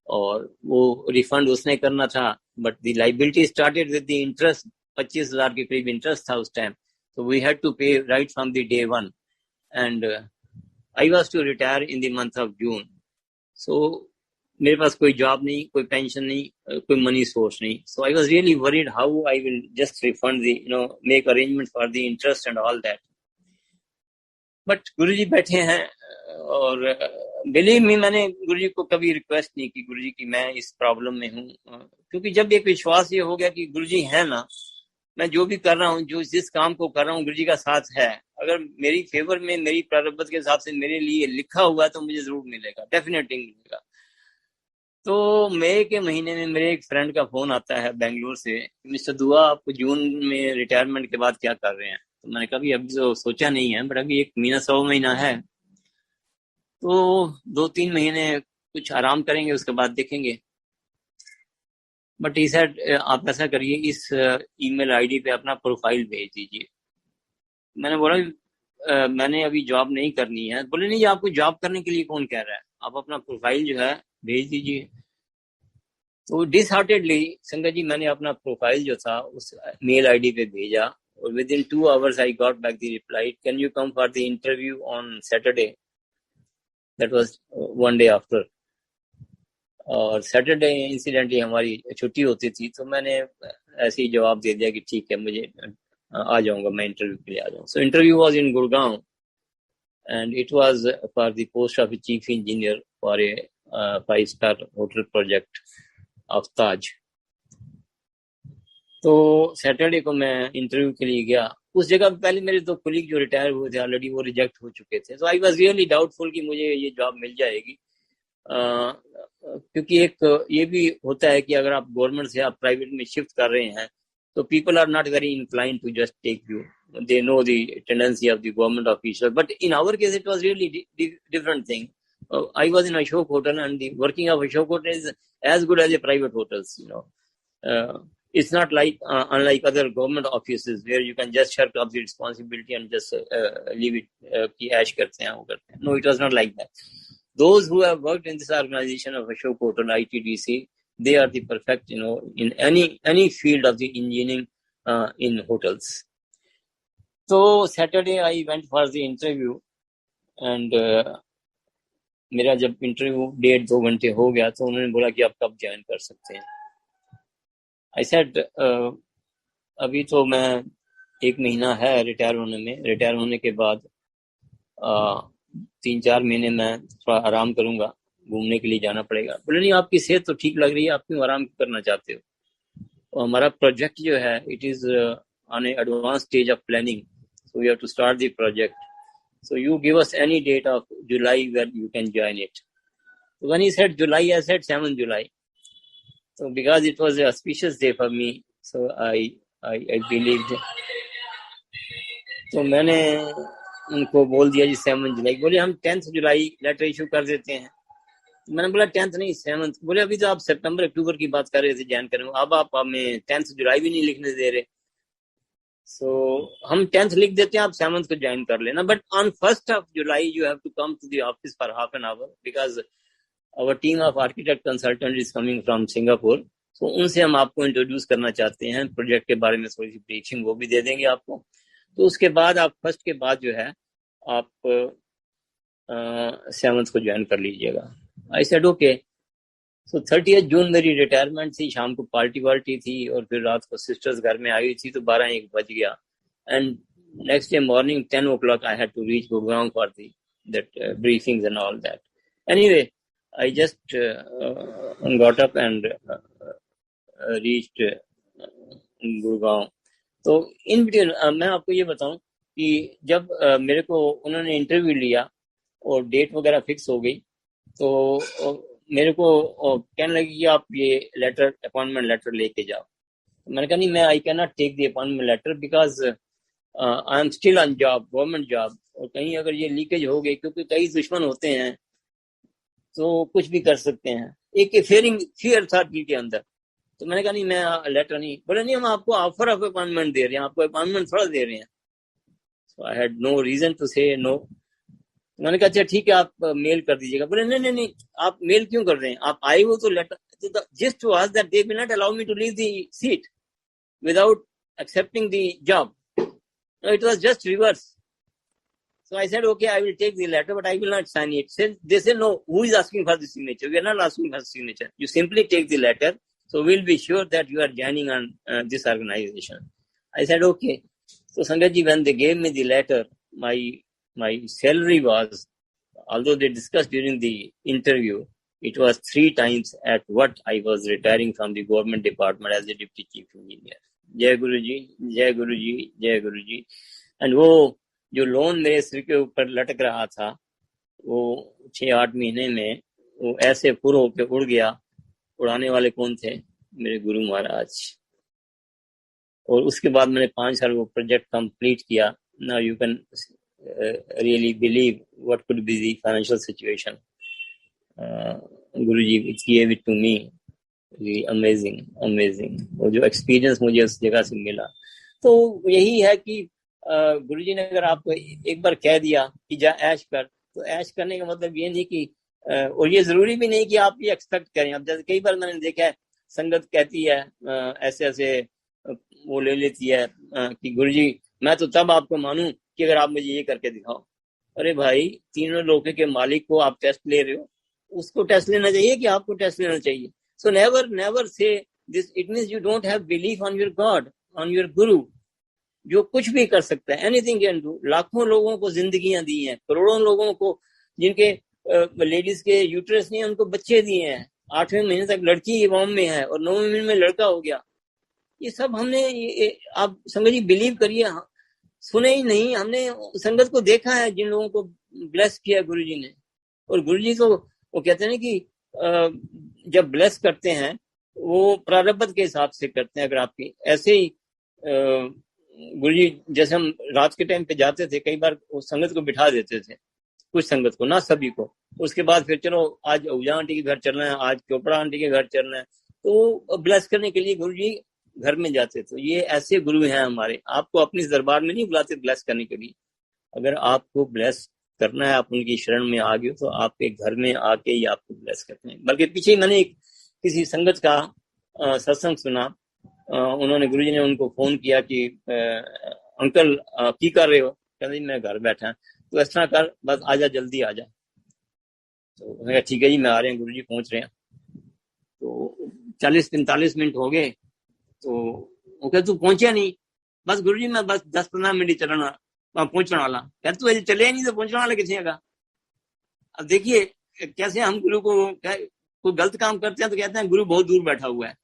और वो रिफंड उसने करना था, but the liability started with the interest. 25,000 के करीब इंटरेस्ट था उस टाइम, तो we had to pay right from the day one, and I was to retire in the month of जून। सो मेरे पास कोई जॉब नहीं, कोई पेंशन नहीं, कोई मनी सोर्स नहीं। So I was really worried how I will just refund the make arrangement for the interest and all that. But Guruji बैठे हैं, और बिलीव मी, मैंने गुरुजी को कभी रिक्वेस्ट नहीं की गुरुजी की मैं इस प्रॉब्लम में हूँ, क्योंकि जब एक विश्वास ये हो गया कि गुरुजी है ना, मैं जो भी कर रहा हूँ, जो जिस काम को कर रहा हूँ गुरुजी का साथ है, अगर मेरी फेवर में, मेरी प्रारब्ध के हिसाब से मेरे लिए लिखा हुआ है तो मुझे जरूर मिलेगा, डेफिनेटली मिलेगा। तो मई के महीने में मेरे एक फ्रेंड का फोन आता है बेंगलोर से, मिस्टर दुआ आप जून में रिटायरमेंट के बाद क्या कर रहे हैं? तो मैंने कहा अभी तो सोचा नहीं है, बट अभी 1 महीना 100 महीना है, तो 2-3 महीने कुछ आराम करेंगे, उसके बाद देखेंगे। बट ही सेड आप ऐसा करिए, इस ईमेल आईडी पे अपना प्रोफाइल भेज दीजिए। मैंने बोला मैंने अभी जॉब नहीं करनी है। बोले नहीं, आपको जॉब करने के लिए कौन कह रहा है, आप अपना प्रोफाइल जो है भेज दीजिए। तो डिसहार्टेडली संगत जी मैंने अपना प्रोफाइल जो था उस मेल आईडी पे भेजा, और with in 2 hours I got back the reply, can you come for the interview on Saturday. That was 1 day after. और सैटरडे इंसिडेंटली हमारी छुट्टी होती थी, तो मैंने ऐसे ही जवाब दे दिया कि ठीक है, मुझे आ जाऊंगा, मैं इंटरव्यू के लिए आ जाऊंगा। So interview was in Gurgaon, and it was for the post of chief engineer for a 5-star hotel project of Taj. तो सैटरडे को मैं इंटरव्यू के लिए गया। उस जगह पे पहले मेरे 2 कोलीग जो रिटायर हुए थे ऑलरेडी, वो रिजेक्ट हो चुके थे। तो आई वाज रियली डाउटफुल कि मुझे ये जॉब मिल जाएगी, क्योंकि एक ये भी होता है कि अगर आप गवर्नमेंट से आप प्राइवेट में शिफ्ट कर रहे हैं, तो people are not very inclined to just take you, they know the tendency of the government officer. But in our case it was really different thing. I was in Ashok Hotel, and the working of Ashok Hotel is as good as a private hotels. It's not like unlike other government offices where you can just shirk off the responsibility and just leave it ki ash karte hain, wo karte hain. No, it was not like that. Those who have worked in this organization of Ashok Hotel ITDC, they are the perfect, in any field of the engineering in hotels. So Saturday I went for the interview, and मेरा जब interview 1.5-2 घंटे हो गया, तो उन्होंने बोला कि आप कब ज्वाइन कर सकते हैं। आई सेड अभी तो मैं 1 महीना है रिटायर होने में, रिटायर होने के बाद 3-4 महीने मैं थोड़ा आराम करूंगा, घूमने के लिए जाना पड़ेगा। बोले नहीं, आपकी सेहत तो ठीक लग रही है, आप क्यों आराम करना चाहते हो? और हमारा प्रोजेक्ट जो है it is on an advanced stage of planning. So we have to start the project. So you give us any date of July where you can join it. So when he said July, I said 7th July. So because it was an auspicious day for me, so I believed. तो मैंने उनको बोल दिया जी 7 जुलाई. बोले हम 10th जुलाई letter issue कर देते हैं. मैंने बोला 10th नहीं 7th. बोले अभी तो आप सितंबर अक्टूबर की बात कर रहे थे ज्वाइन करें, अब आप हमें 10th जुलाई भी नहीं लिखने दे रहे. सो हम 10th लिख देते हैं, आप 7th को ज्वाइन कर लेना. But on 1st of July you have to come to the office for half an hour because our team of architect consultant is coming from Singapore. So उनसे हम आपको इंट्रोड्यूस करना चाहते हैं, प्रोजेक्ट के बारे में थोड़ी सी ब्रीफिंग वो भी दे देंगे आपको. तो उसके बाद आप 1st के बाद जो है आप 7th को ज्वाइन कर लीजिएगा. I said okay. So 30th जून मेरी रिटायरमेंट थी, शाम को पार्टी वार्टी थी और फिर रात को सिस्टर्स घर में आई थी तो 12-1 बज गया. And next day morning 10 o'clock I had to reach Gurgaon for the that briefings and all that. Anyway I just got up and reached Gurgaon. तो इन बिटवीन मैं आपको ये बताऊं कि जब मेरे को उन्होंने इंटरव्यू लिया और डेट वगैरह फिक्स हो गई तो मेरे को कहने लगी कि आप ये लेटर अपॉइंटमेंट लेटर लेके जाओ. मैंने कहा नहीं, मैं I can not take the appointment letter because I am still on job, government job, और कहीं अगर ये लीकेज हो गई, क्योंकि कई दुश्मन होते हैं तो कुछ भी कर सकते हैं. एक फियर था दिल के अंदर. तो मैंने कहा नहीं, मैं लेटर नहीं. बोले नहीं, हम आपको ऑफर ऑफ अपॉइंटमेंट दे रहे हैं, आपको अपॉइंटमेंट थोड़ा दे रहे हैं. So I had no reason to say no. मैंने कहा अच्छा ठीक है, आप मेल कर दीजिएगा. बोले नहीं नहीं नहीं, आप मेल क्यों कर रहे हैं, आप आए हो तो letter. Just was that they will not allow me to leave the seat without accepting the job. It was just reverse. So I said, okay, I will take the letter, but I will not sign it. They said, no, who is asking for the signature? We are not asking for the signature. You simply take the letter. So we'll be sure that you are joining on this organization. I said, okay. So Sangatji, when they gave me the letter, my salary was, although they discussed during the interview, it was 3 times at what I was retiring from the government department as a deputy chief engineer. Jai Guruji, Jai Guruji, Jai Guruji. And वो जो loan मेरे सिर के ऊपर लटक रहा था वो 6-8 महीने में वो ऐसे पूरा होके उड़ गया. उड़ाने वाले कौन थे? मेरे गुरु महाराज. और उसके बाद मैंने 5 साल वो प्रोजेक्ट कंप्लीट किया. Now you can really believe what could be the financial situation. Guruji give it to me. Amazing वो जो एक्सपीरियंस मुझे उस जगह से मिला. तो यही है कि गुरुजी ने अगर आपको एक बार कह दिया कि जा ऐश कर, तो ऐश करने का मतलब ये नहीं कि और ये जरूरी भी नहीं कि आप ये एक्सपेक्ट करें. अब जैसे कई बार मैंने देखा है संगत कहती है ऐसे ऐसे वो ले लेती है कि गुरुजी मैं तो तब आपको मानूं कि अगर आप मुझे ये करके दिखाओ. अरे भाई, तीनों लोगों के मालिक को आप टेस्ट ले रहे हो, उसको टेस्ट लेना चाहिए कि आपको टेस्ट लेना चाहिए. So never say this. It means you don't have belief on your God, on your गुरु, जो कुछ भी कर सकता है. Anything can do. लाखों लोगों को जिंदगियां दी हैं, करोड़ों लोगों को जिनके लेडीज के यूट्रस नहीं है उनको बच्चे दिए हैं. 8वें महीने तक लड़की वॉम में है और 9वें महीने में लड़का हो गया. ये सब हमने आप संगत जी बिलीव करिए, सुने ही नहीं, हमने संगत को देखा है जिन लोगों को ब्लेस किया गुरुजी ने. और गुरुजी तो वो कहते हैं कि जब ब्लेस करते हैं वो प्रारब्ध के हिसाब से करते हैं. अगर आपकी ऐसे ही गुरुजी जैसे हम रात के टाइम पे जाते थे, कई बार उस संगत को बिठा देते थे, कुछ संगत को, ना सभी को. उसके बाद फिर चलो आज ऊजा आंटी के घर चलना है, आज चोपड़ा आंटी के घर चलना है, तो ब्लेस करने के लिए गुरुजी घर में जाते. तो ये ऐसे गुरु हैं हमारे. आपको अपनी दरबार में नहीं बुलाते ब्लेस करने के लिए. अगर आपको ब्लेस करना है, आप उनकी शरण में आ गए तो आपके घर में आके ही आपको ब्लेस करते हैं. बल्कि पीछे मैंने किसी संगत का सत्संग सुना. उन्होंने गुरुजी ने उनको फोन किया कि अंकल की कर रहे हो? कहते मैं घर बैठा. तो इस तरह कर, बस आजा, जल्दी आजा. तो उन्होंने कहा ठीक है जी, मैं आ रहे हैं, गुरुजी पहुंच रहे हैं. तो 40-45 मिनट हो गए. तो वो कहते तू पहुंचा नहीं? बस गुरुजी मैं बस 10-15 मिनट चलना पहुंचने वाला. कहते तू चले नहीं तो पहुंचने वाला किसी का. अब देखिए कैसे हम गुरु को कोई गलत काम करते हैं तो कहते हैं गुरु बहुत दूर बैठा हुआ है.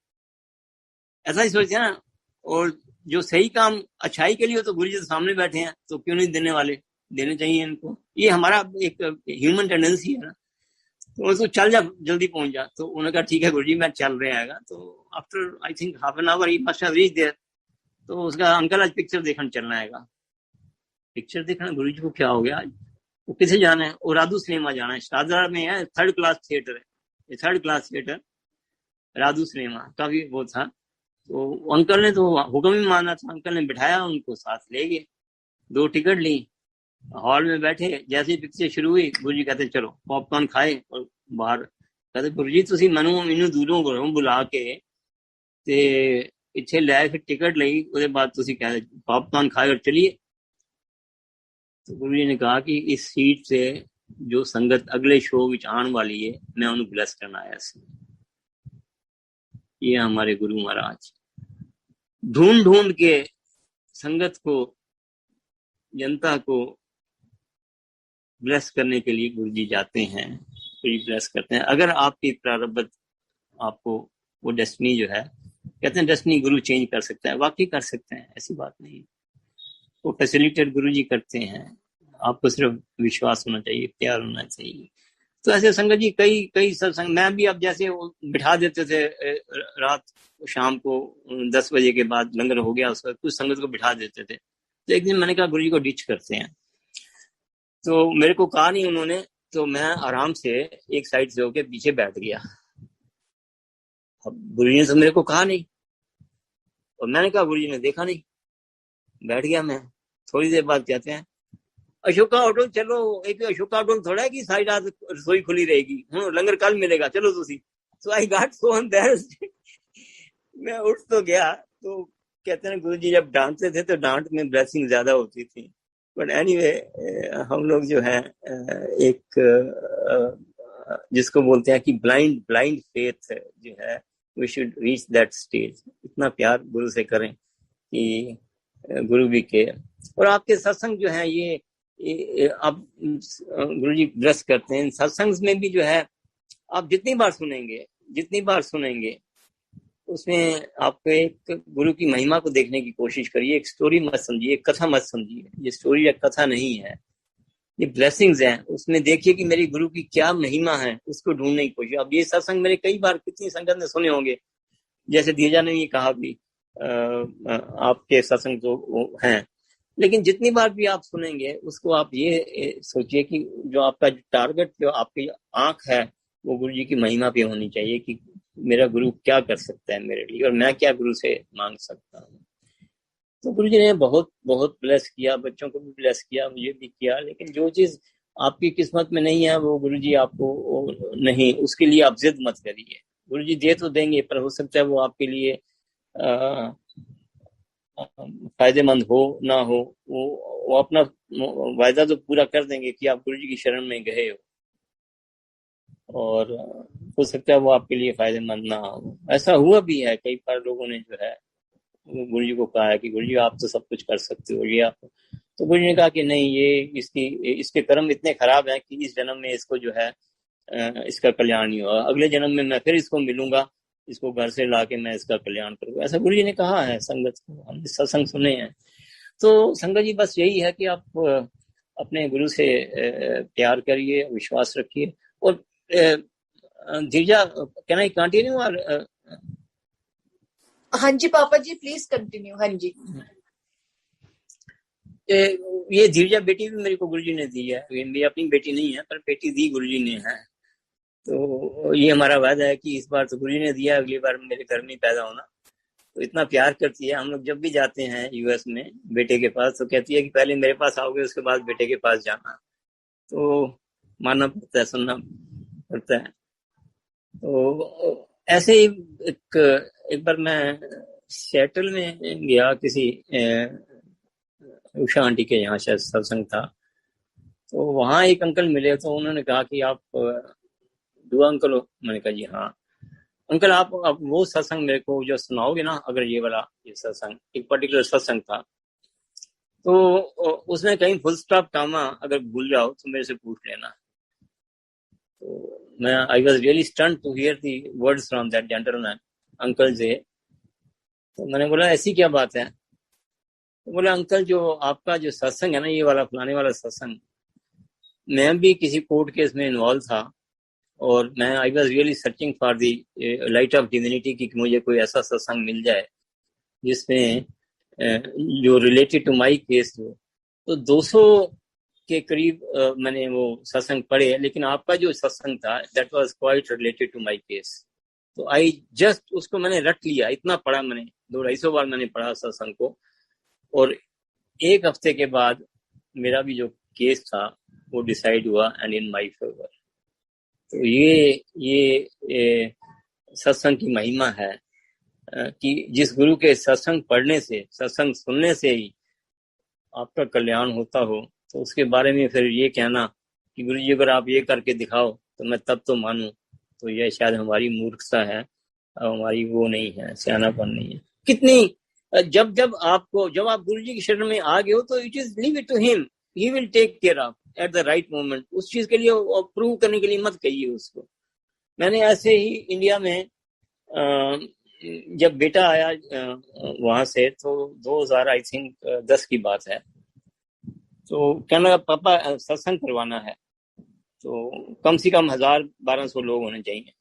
ऐसा ही सोचते हैं ना. और जो सही काम अच्छाई के लिए हो तो गुरु जी तो सामने बैठे हैं, तो क्यों नहीं देने वाले, देने चाहिए इनको। ये हमारा एक ह्यूमन टेंडेंसी है ना। तो उसको चल जा, जल्दी पहुंच जा। तो उन्होंने कहा ठीक है गुरु जी मैं चल रहे आएगा। तो after I think half an hour he must have reached there. तो उसका अंकल आज पिक्चर देखने चलना है। पिक्चर देखना, गुरु जी को क्या हो गया आज, वो किसे जाना है, वो राधू सिनेमा जाना है, शारदा में है, 3rd क्लास थिएटर है, ये 3rd class theatre Radhu cinema का भी वो था। तो अंकल ने तो हुक्म ही माना था, अंकल ने बिठाया, उनको साथ ले गए, 2 टिकट ली, हॉल में बैठे। जैसे पिक्चर शुरू हुई गुरु जी कहते चलो पॉपकॉर्न खाए और बाहर। कहते गुरु जी तुसी मैनू इनू दूरों को बुला के ते इत्थे लै फिर टिकट लई, उसके बाद तुसी कहते पॉपकॉर्न खाए और चलिए। तो गुरु जी ने कहा कि इस सीट से जो संगत अगले शो विच आने वाली है मैं उन्हें ब्लेस करना आया सी। ये हमारे गुरु महाराज ढूंढ ढूंढ के संगत को, जनता को ब्लेस करने के लिए गुरु जी जाते हैं, गुरु जी ब्लेस करते हैं। अगर आपकी प्रारब्ध आपको वो डेस्टिनी जो है, कहते हैं डेस्टिनी गुरु चेंज कर सकता है, वाकई कर सकते हैं, ऐसी बात नहीं। वो फैसिलिटेट गुरु जी करते हैं, आपको सिर्फ विश्वास होना चाहिए, प्यार होना चाहिए। तो ऐसे संगत जी कई सत्संग मैं भी, अब जैसे बिठा देते थे रात शाम को 10 बजे के बाद लंगर हो गया, उस कुछ संगत को बिठा देते थे। तो एक दिन मैंने कहा गुरु जी को डिच करते हैं। तो मेरे को कहा नहीं उन्होंने, तो मैं आराम से एक साइड से होके पीछे बैठ गया। अब गुरु जी ने तो मेरे को कहा नहीं, और मैंने कहा गुरु जी ने देखा नहीं, बैठ गया मैं। थोड़ी देर बाद कहते हैं अशोका होटल चलो, एक अशोका होटल थोड़ा है कि सारी रात रसोई खुली रहेगी, लंगर कल मिलेगा, चलो तुसी। सो आई गॉट सो एम्बैरेस्ड। मैं उठ तो गया। तो कहते हैं गुरु जी जब डांटते थे तो डांट में ब्लेसिंग ज्यादा होती थी। बट एनीवे हम लोग जो है एक जिसको बोलते हैं कि ब्लाइंड फेथ जो है, we should reach that stage. इतना प्यार गुरु से करें कि गुरु भी के। और आपके सत्संग जो है ये आप गुरु जी ब्लेस करते हैं। सत्संग में भी जो है आप जितनी बार सुनेंगे उसमें आपको एक गुरु की महिमा को देखने की कोशिश करिए। एक स्टोरी मत समझिए, एक कथा मत समझिए, ये स्टोरी या कथा नहीं है, ये ब्लेसिंग्स हैं। उसमें देखिए कि मेरी गुरु की क्या महिमा है, उसको ढूंढने की कोशिश। अब ये सत्संग मेरे कई बार कितनी संगत ने सुने होंगे, जैसे धीरजा ने ये कहा भी आपके सत्संग जो हैं, लेकिन जितनी बार भी आप सुनेंगे उसको आप ये सोचिए कि जो आपका टारगेट, जो आपकी आंख है, वो गुरु जी की महिमा पे होनी चाहिए कि मेरा गुरु क्या कर सकता है मेरे लिए, और मैं क्या गुरु से मांग सकता हूँ। तो गुरु जी ने बहुत बहुत ब्लेस किया, बच्चों को भी ब्लेस किया, मुझे भी किया। लेकिन जो चीज आपकी किस्मत में नहीं है वो गुरु जी आपको नहीं, उसके लिए आप जिद मत करिए। गुरु जी दे तो देंगे, पर हो सकता है वो आपके लिए फायदेमंद हो ना हो। वो अपना वायदा तो पूरा कर देंगे कि आप गुरु जी की शरण में गए हो, और हो सकता है वो आपके लिए फायदेमंद ना हो। ऐसा हुआ भी है, कई बार लोगों ने जो है गुरु जी को कहा है कि गुरु जी आप तो सब कुछ कर सकते हो, ये आप। तो गुरु जी ने कहा कि नहीं, ये इसके कर्म इतने खराब हैं कि इस जन्म में इसको जो है इसका कल्याण नहीं होगा, अगले जन्म में मैं फिर इसको मिलूंगा, इसको घर से लाके मैं इसका कल्याण करूंगा। ऐसा गुरु जी ने कहा है संगत को, हमने सत्संग सुने हैं। तो संगत जी बस यही है कि आप अपने गुरु से प्यार करिए, विश्वास रखिए। और धीरजा, कैन आई कंटिन्यू? और हाँ जी पापा जी, प्लीज कंटिन्यू। हाँ जी। ये धीरजा बेटी भी मेरे को गुरुजी ने दी है, मेरी अपनी बेटी नहीं है पर बेटी दी गुरुजी ने है। तो ये हमारा वादा है कि इस बार तो गुरुजी ने दिया, अगली बार मेरे घर में पैदा होना। तो इतना प्यार करती है, हम लोग जब भी जाते हैं यूएस में बेटे के पास तो कहती है कि पहले मेरे पास आओगे, उसके बाद बेटे के पास जाना। तो मानना पड़ता है, सुनना पड़ता है। तो ऐसे ही एक बार मैं सेटल में गया, किसी उषा आंटी के यहाँ शायद सत्संग था। तो वहां एक अंकल मिले, तो उन्होंने कहा कि आप दुआ अंकल हो? मैंने कहा जी हाँ। अंकल आप वो सत्संग मेरे को जो सुनाओगे ना, अगर ये वाला ये सत्संग, एक पर्टिकुलर सत्संग था, तो उसमें कहीं फुल स्टॉप कामा अगर भूल जाओ तो मेरे से पूछ लेना। तो मैं I was really stunned to hear the words from that gentleman. Uncle से तो मैंने बोला ऐसी क्या बात है? तो बोला अंकल जो आपका जो सत्संग है ना, ये वाला फलाने वाला सत्संग, मैं भी किसी कोर्ट केस में इन्वॉल्व था और मैं I was really searching for the light of divinity कि मुझे कोई ऐसा सत्संग मिल जाए जिसमें जो रिलेटेड टू माई केस हो। तो 200 के करीब मैंने वो सत्संग पढ़े, लेकिन आपका जो सत्संग था that was quite related to my case. तो आई जस्ट उसको मैंने रट लिया, इतना पढ़ा मैंने, 200-250 बार मैंने पढ़ा सत्संग को। और एक हफ्ते के बाद मेरा भी जो केस था वो डिसाइड हुआ एंड इन माय फेवर। तो ये सत्संग की महिमा है कि जिस गुरु के सत्संग पढ़ने से, सत्संग सुनने से ही आपका कल्याण होता हो, तो उसके बारे में फिर ये कहना कि गुरु जी अगर आप ये करके दिखाओ तो मैं तब तो मानूं, तो यह शायद हमारी मूर्खता है, हमारी वो नहीं है, सियानापन नहीं है। कितनी जब आप गुरु जी की शरण में आ गए हो तो it is leave it to him, he will take care of at the right moment. उस चीज के लिए प्रूव करने के लिए मत कहिए उसको। मैंने ऐसे ही इंडिया में जब बेटा आया वहां से, तो 2000 आई थिंक 10 की बात है, तो कहने लगा पापा सत्संग करवाना है, तो कम से कम 1000-1200 लोग होने चाहिए।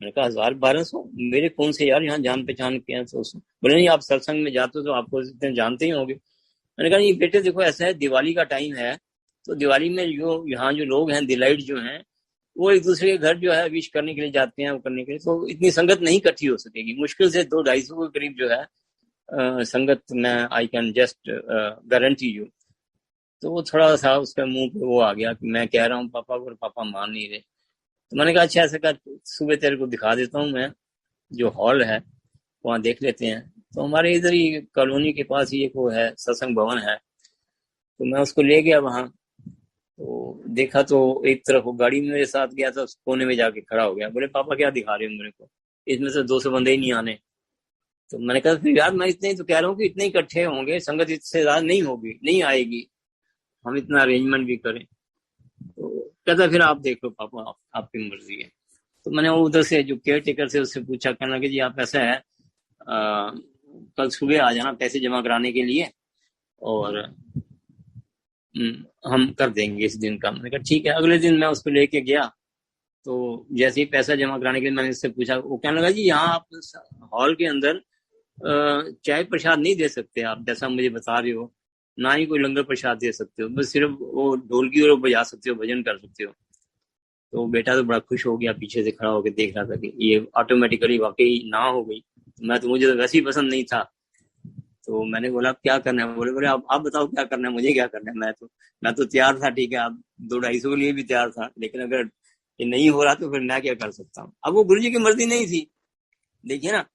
मैंने कहा 1000-1200 मेरे कौन से यार यहाँ जान पहचान के हैं? तो बोले नहीं आप सत्संग में जाते हो तो आपको इतने जानते ही होंगे। मैंने कहा नहीं बेटे देखो ऐसा है, दिवाली का टाइम है, तो दिवाली में जो यहाँ जो लोग हैं दिलाइट जो हैं, वो एक दूसरे के घर जो है विश करने के लिए जाते हैं, वो करने के लिए, तो इतनी संगत नहीं इकट्ठी हो सकेगी। मुश्किल से 200-250 के करीब जो है संगत में I can just guarantee you. तो वो थोड़ा सा उसके मुंह पे वो आ गया कि मैं कह रहा हूँ पापा को, पापा मान नहीं रहे। तो मैंने कहा अच्छा ऐसा कर, सुबह तेरे को दिखा देता हूँ मैं, जो हॉल है वहाँ देख लेते हैं। तो हमारे इधर ही कॉलोनी के पास ही एक वो है, सत्संग भवन है। तो मैं उसको ले गया वहाँ, तो देखा तो एक तरफ वो गाड़ी में मेरे साथ गया था, उस कोने में जाके खड़ा हो गया। बोले पापा क्या दिखा रहे हो मेरे को, इसमें से 200 बंदे ही नहीं आने। तो मैंने कहा फिर यार मैं इतने ही तो कह रहा हूँ कि इतने इकट्ठे होंगे, संगत इससे ज्यादा नहीं होगी, नहीं आएगी, हम इतना अरेंजमेंट भी करें। तो कहता फिर आप देख लो पापा, आपकी मर्जी है। तो मैंने उधर से जो केयर टेकर से उससे पूछा, कहना कि जी आप ऐसा है कल सुबह आ जाना पैसे जमा कराने के लिए, और हम कर देंगे इस दिन का। मैंने कहा ठीक है। अगले दिन मैं उसको लेके गया, तो जैसे ही पैसा जमा कराने के लिए मैंने उससे पूछा, वो कहने लगा जी यहाँ आप हॉल के अंदर चाय प्रसाद नहीं दे सकते आप, जैसा मुझे बता रहे हो, ना ही कोई लंगर प्रसाद दे सकते हो, बस सिर्फ वो ढोलकी और बजा सकते हो, भजन कर सकते हो। तो बेटा तो बड़ा खुश हो गया, पीछे से खड़ा होकर देख रहा था कि ये ऑटोमेटिकली वाकई ना हो गई। मुझे तो वैसे ही पसंद नहीं था। तो मैंने बोला क्या करना है? बोले आप बताओ क्या करना है, मुझे क्या करना है, मैं तो तैयार था, ठीक है आप 200-250 के लिए भी तैयार था, लेकिन अगर ये नहीं हो रहा तो फिर मैं क्या कर सकता हूँ। अब वो गुरु जी की मर्जी नहीं थी, देखिए ना।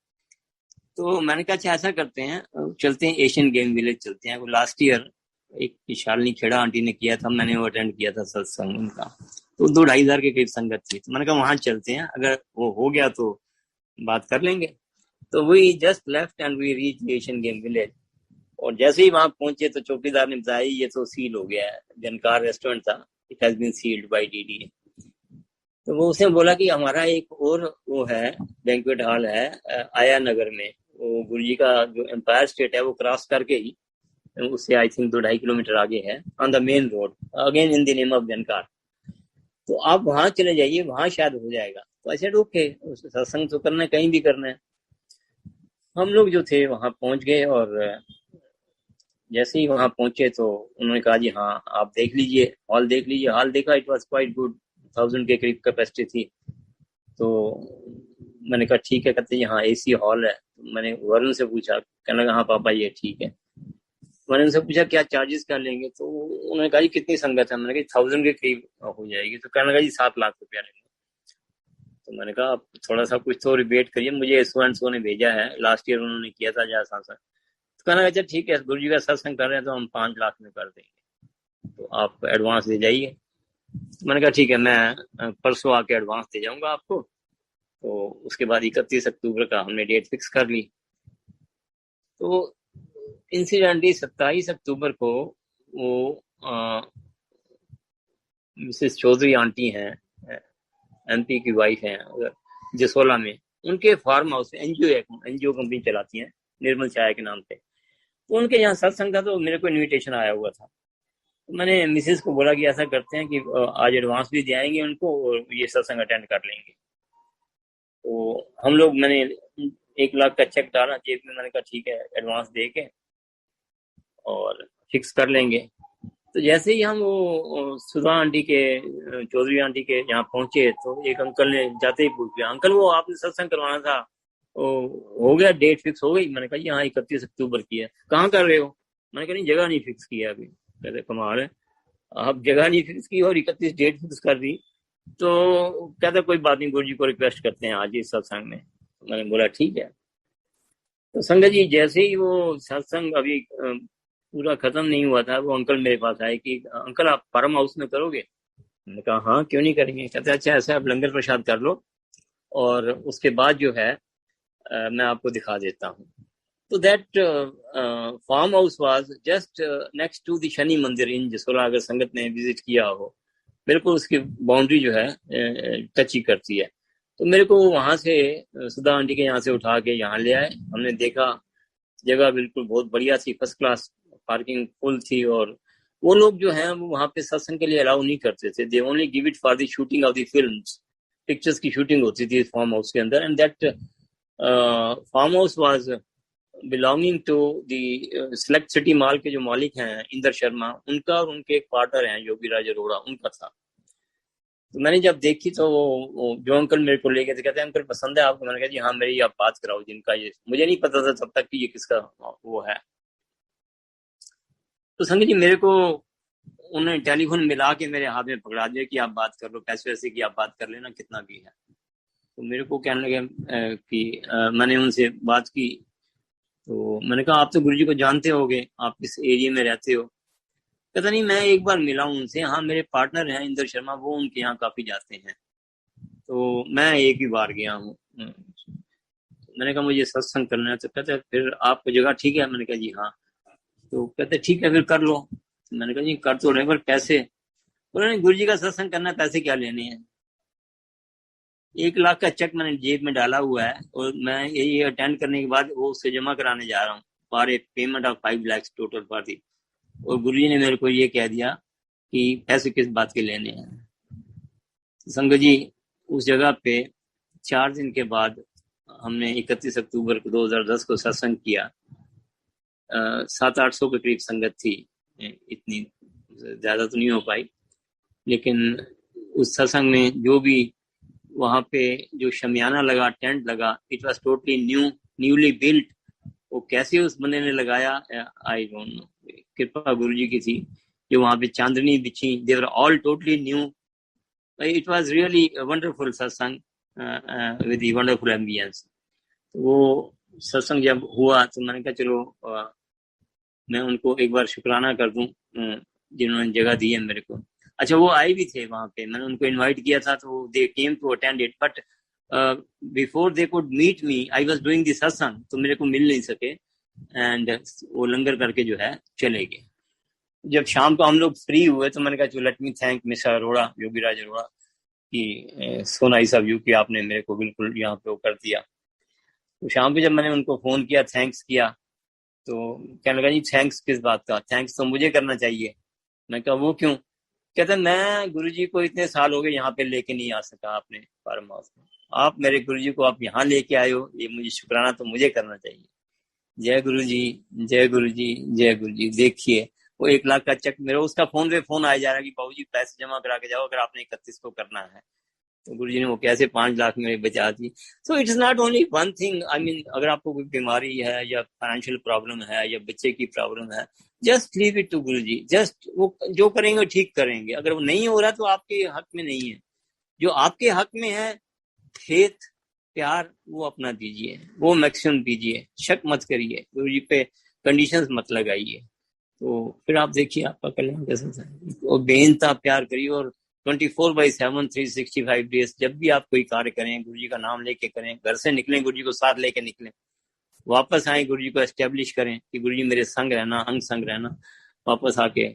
तो मैंने कहा अच्छा ऐसा करते हैं, चलते हैं एशियन गेम विलेज चलते हैं। वो लास्ट ईयर एक शालिनी खेड़ा आंटी ने किया था, मैंने वो अटेंड किया था सत्संग उनका, तो 2-2.5 हजार के करीब संगत थी। तो मैंने कहा वहां चलते हैं, अगर वो हो गया तो बात कर लेंगे। तो we just left and we reach Asian game village. और जैसे ही वहां पहुंचे तो चौकीदार ने बताया ये तो सील हो गया है, जनकार रेस्टोरेंट था, it has been sealed by DD. तो वो उसने बोला कि हमारा एक और वो है बैंक्वेट हॉल है आया नगर में, वो गुरु जी का जो एम्पायर स्टेट है वो क्रॉस करके ही, उससे आई थिंक 2-2.5 किलोमीटर आगे है, on the main road, again in the name of Jankar. तो आप वहां चले जाइए, वहां शायद हो जाएगा। तो ऐसे ओके, सत्संग तो करना है, कहीं भी करना है। हम लोग जो थे वहां पहुंच गए, और जैसे ही वहां पहुंचे तो उन्होंने कहा जी हाँ आप देख लीजिए, हॉल देख लीजिए। हॉल देखा, इट वाज क्वाइट गुड, 1000 के करीब कैपेसिटी थी। तो मैंने कहा ठीक है, कहते यहाँ एसी हॉल है। मैंने वरुण से पूछा, कहने लगा हाँ पापा ये ठीक है। मैंने उनसे पूछा क्या चार्जेस क्या लेंगे, तो उन्होंने कहा जी कितनी संगत है? मैंने कहा 1000 के करीब हो जाएगी। तो कहने लगा जी 7 लाख रुपया लेंगे। तो मैंने कहा आप थोड़ा सा कुछ तो रिबेट करिए, मुझे सो ने भेजा है, लास्ट ईयर उन्होंने किया था जहाँ सांसद। तो कहना अच्छा ठीक है, गुरु जी का सत्संग कर रहे हैं तो हम 5 लाख में कर देंगे, तो आप एडवांस दे जाइए। तो मैंने कहा ठीक है, मैं परसों आके एडवांस दे जाऊंगा आपको। तो उसके बाद 31 अक्टूबर का हमने डेट फिक्स कर ली। तो इंसिडेंटली 27 अक्टूबर को वो मिसेस चौधरी आंटी हैं, एमपी की वाइफ हैं, जसोला में, उनके फार्म हाउस, एनजीओ कंपनी चलाती हैं, निर्मल चाय के नाम पे। तो उनके यहाँ सत्संग था, तो मेरे को इनविटेशन आया हुआ था। तो मैंने मिसेस को बोला कि ऐसा करते हैं कि आज एडवांस भी दिलाएंगे उनको और ये सत्संग अटेंड कर लेंगे। तो हम लोग, मैंने 1 लाख का चेक डाला जेब में, मैंने कहा ठीक है एडवांस दे के और फिक्स कर लेंगे। तो जैसे ही हम वो सुधा आंटी के, चौधरी आंटी के यहाँ पहुंचे, तो एक अंकल ने जाते ही पूछ लिया, अंकल वो आपने सत्संग करवाना था, हो गया, डेट फिक्स हो गई? मैंने कहा यहाँ 31 अक्टूबर की है। कहाँ कर रहे हो? मैंने कहा नहीं, जगह नहीं फिक्स की है अभी। कहते कमाल है, आप जगह नहीं फिक्स की और 31 डेट फिक्स कर दी। तो कहते कोई बात नहीं, गुरु जी को रिक्वेस्ट करते हैं आज इस सत्संग में। मैंने बोला ठीक है। तो संगत जी जैसे ही वो सत्संग अभी पूरा खत्म नहीं हुआ था, वो अंकल मेरे पास आए कि अंकल आप फार्म हाउस में करोगे? मैंने कहा हाँ क्यों नहीं करेंगे। कहते अच्छा ऐसा आप लंगर प्रसाद कर लो और उसके बाद जो है मैं आपको दिखा देता हूँ। तो that farm house was just next to the Shani Mandir in Jasola. अगर संगत ने विजिट किया हो, बिल्कुल उसकी बाउंड्री जो है टच ही करती है। तो मेरे को वहां से सुधा आंटी के यहाँ से उठा के यहाँ ले आए। हमने देखा जगह बिल्कुल बहुत बढ़िया थी, फर्स्ट क्लास, पार्किंग फुल थी। और वो लोग जो हैं वो वहाँ पे सत्संग के लिए अलाउ नहीं करते थे। They only give it for the shooting of the films, pictures की शूटिंग होती थी फार्म हाउस के अंदर। And that farm house was belonging to the Select City Mall के जो मालिक हैं इंदर शर्मा, उनका और उनके एक पार्टनर हैं योगी राज अरोड़ा, उनका था। तो मैंने जब देखी तो वो जो अंकल मेरे को ले गए थे, कहते हैं अंकल पसंद है आपको? मैंने कहा जी हाँ, मेरी आप बात कराओ जिनका ये। मुझे नहीं पता था तब तक कि ये किसका वो है। तो संगत जी मेरे को उन्होंने टेलीफोन मिला के मेरे हाथ में पकड़ा दिया कि आप बात कर लो, पैसे वैसे की आप बात कर लेना, कितना भी है। तो मेरे को कहने लगे कि मैंने उनसे बात की। तो मैंने कहा आप तो गुरुजी को जानते होगे, आप इस एरिया में रहते हो। कहता नहीं मैं एक बार मिला हूं उनसे, हाँ मेरे पार्टनर हैं इंदर शर्मा, वो उनके यहाँ काफी जाते हैं, तो मैं एक ही बार गया हूँ। मैंने कहा मुझे सत्संग करना है। तो कहते फिर आपको जगह ठीक है? मैंने कहा जी हाँ। तो कहते ठीक है फिर कर लो। मैंने कहा जी कर तो रहे पर पैसे? बोले नहीं, गुरु जी का सत्संग करना है, पैसे क्या लेने हैं। 1 लाख का चेक मैंने जेब में डाला हुआ है और मैं यही अटेंड करने के बाद वो उससे जमा कराने जा रहा हूँ for a payment of 5 lakh total for the. और गुरु जी ने मेरे को ये कह दिया कि पैसे किस बात के लेने हैं। संगत जी उस जगह पे 4 दिन के बाद हमने 31 अक्टूबर 2010 को सत्संग किया। 700-800 के करीब संगत थी, इतनी ज्यादा तो नहीं हो पाई। लेकिन उस सत्संग में जो भी वहां पे जो शमियाना लगा, टेंट लगा, it was totally newly built. वो कैसे उस बंदे ने लगाया आई डोंट नो, कृपा गुरु जी की थी। जो वहां पे चांदनी बिछी, they were all totally new. It was really wonderful satsang with wonderful ambience. वो सत्संग जब हुआ तो मैंने कहा चलो मैं उनको एक बार शुक्राना कर दूं जिन्होंने जगह दी है मेरे को। अच्छा वो आए भी थे वहां पे, मैंने उनको इनवाइट किया था तो they came to attend it, but before they could meet me I was doing this satsang, तो मेरे को मिल नहीं सके। एंड वो लंगर करके जो है चले गए। जब शाम को हम लोग फ्री हुए तो मैंने कहा चलो let me thank mister Arora, Yogi Raj Arora, कि सो नाइस ऑफ यू कि आपने मेरे को बिल्कुल यहाँ पे वो कर दिया। तो शाम को जब मैंने उनको फोन किया, थैंक्स किया, तो कहने लगा जी थैंक्स किस बात का, थैंक्स तो मुझे करना चाहिए। मैं कहा वो क्यों? कहता मैं गुरुजी को इतने साल हो गए यहाँ पे लेके नहीं आ सका अपने फार्म हाउस में, आप मेरे गुरुजी को आप यहाँ लेके आए हो, ये मुझे शुक्राना तो मुझे करना चाहिए। जय गुरु जी, जय गुरु जी, जय गुरु जी। देखिए वो 1 लाख का चेक मेरा, उसका फोन पे फोन आया जा रहा है कि बाबू जी पैसे जमा करा के जाओ अगर आपने 31 को करना है। तो गुरु जी ने वो कैसे 5 लाख मेरे बचा दी। So it's not only one thing, I mean अगर आपको कोई बीमारी है या फाइनेंशियल प्रॉब्लम है या बच्चे की प्रॉब्लम है, just leave it to Guru ji. Just वो जो करेंगे ठीक करेंगे। अगर वो नहीं हो रहा तो आपके हक में नहीं है। जो आपके हक में है, फेथ, प्यार, वो अपना दीजिए, वो मैक्सिमम दीजिए, शक मत करिए, गुरु जी पे कंडीशंस मत लगाइए। तो फिर आप देखिए आपका कल्याण कैसे होता। और बेनता प्यार करिए और 24/7 365 डेज जब भी आप कोई कार्य करें गुरु जी का नाम लेके करें। घर से निकलें गुरु जी को साथ लेके निकलें, वापस आए गुरु जी को एस्टेब्लिश करें कि गुरु जी मेरे संग रहना, अंग संग रहना। वापस आके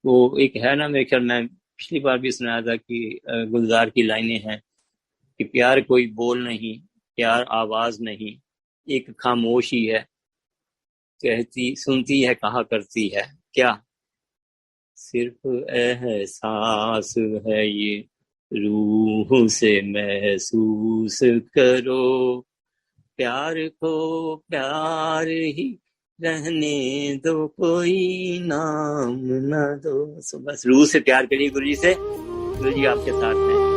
वो एक है ना, मेरे ख्याल में पिछली बार भी सुनाया था कि गुलजार की लाइनें हैं कि प्यार कोई बोल नहीं, प्यार आवाज नहीं, एक खामोशी है, कहती सुनती है कहा करती है क्या, सिर्फ एहसास है ये, रूह से महसूस करो, प्यार को प्यार ही रहने दो, कोई नाम न दो। बस रूह से प्यार करिए गुरु जी से, गुरु जी आपके साथ हैं।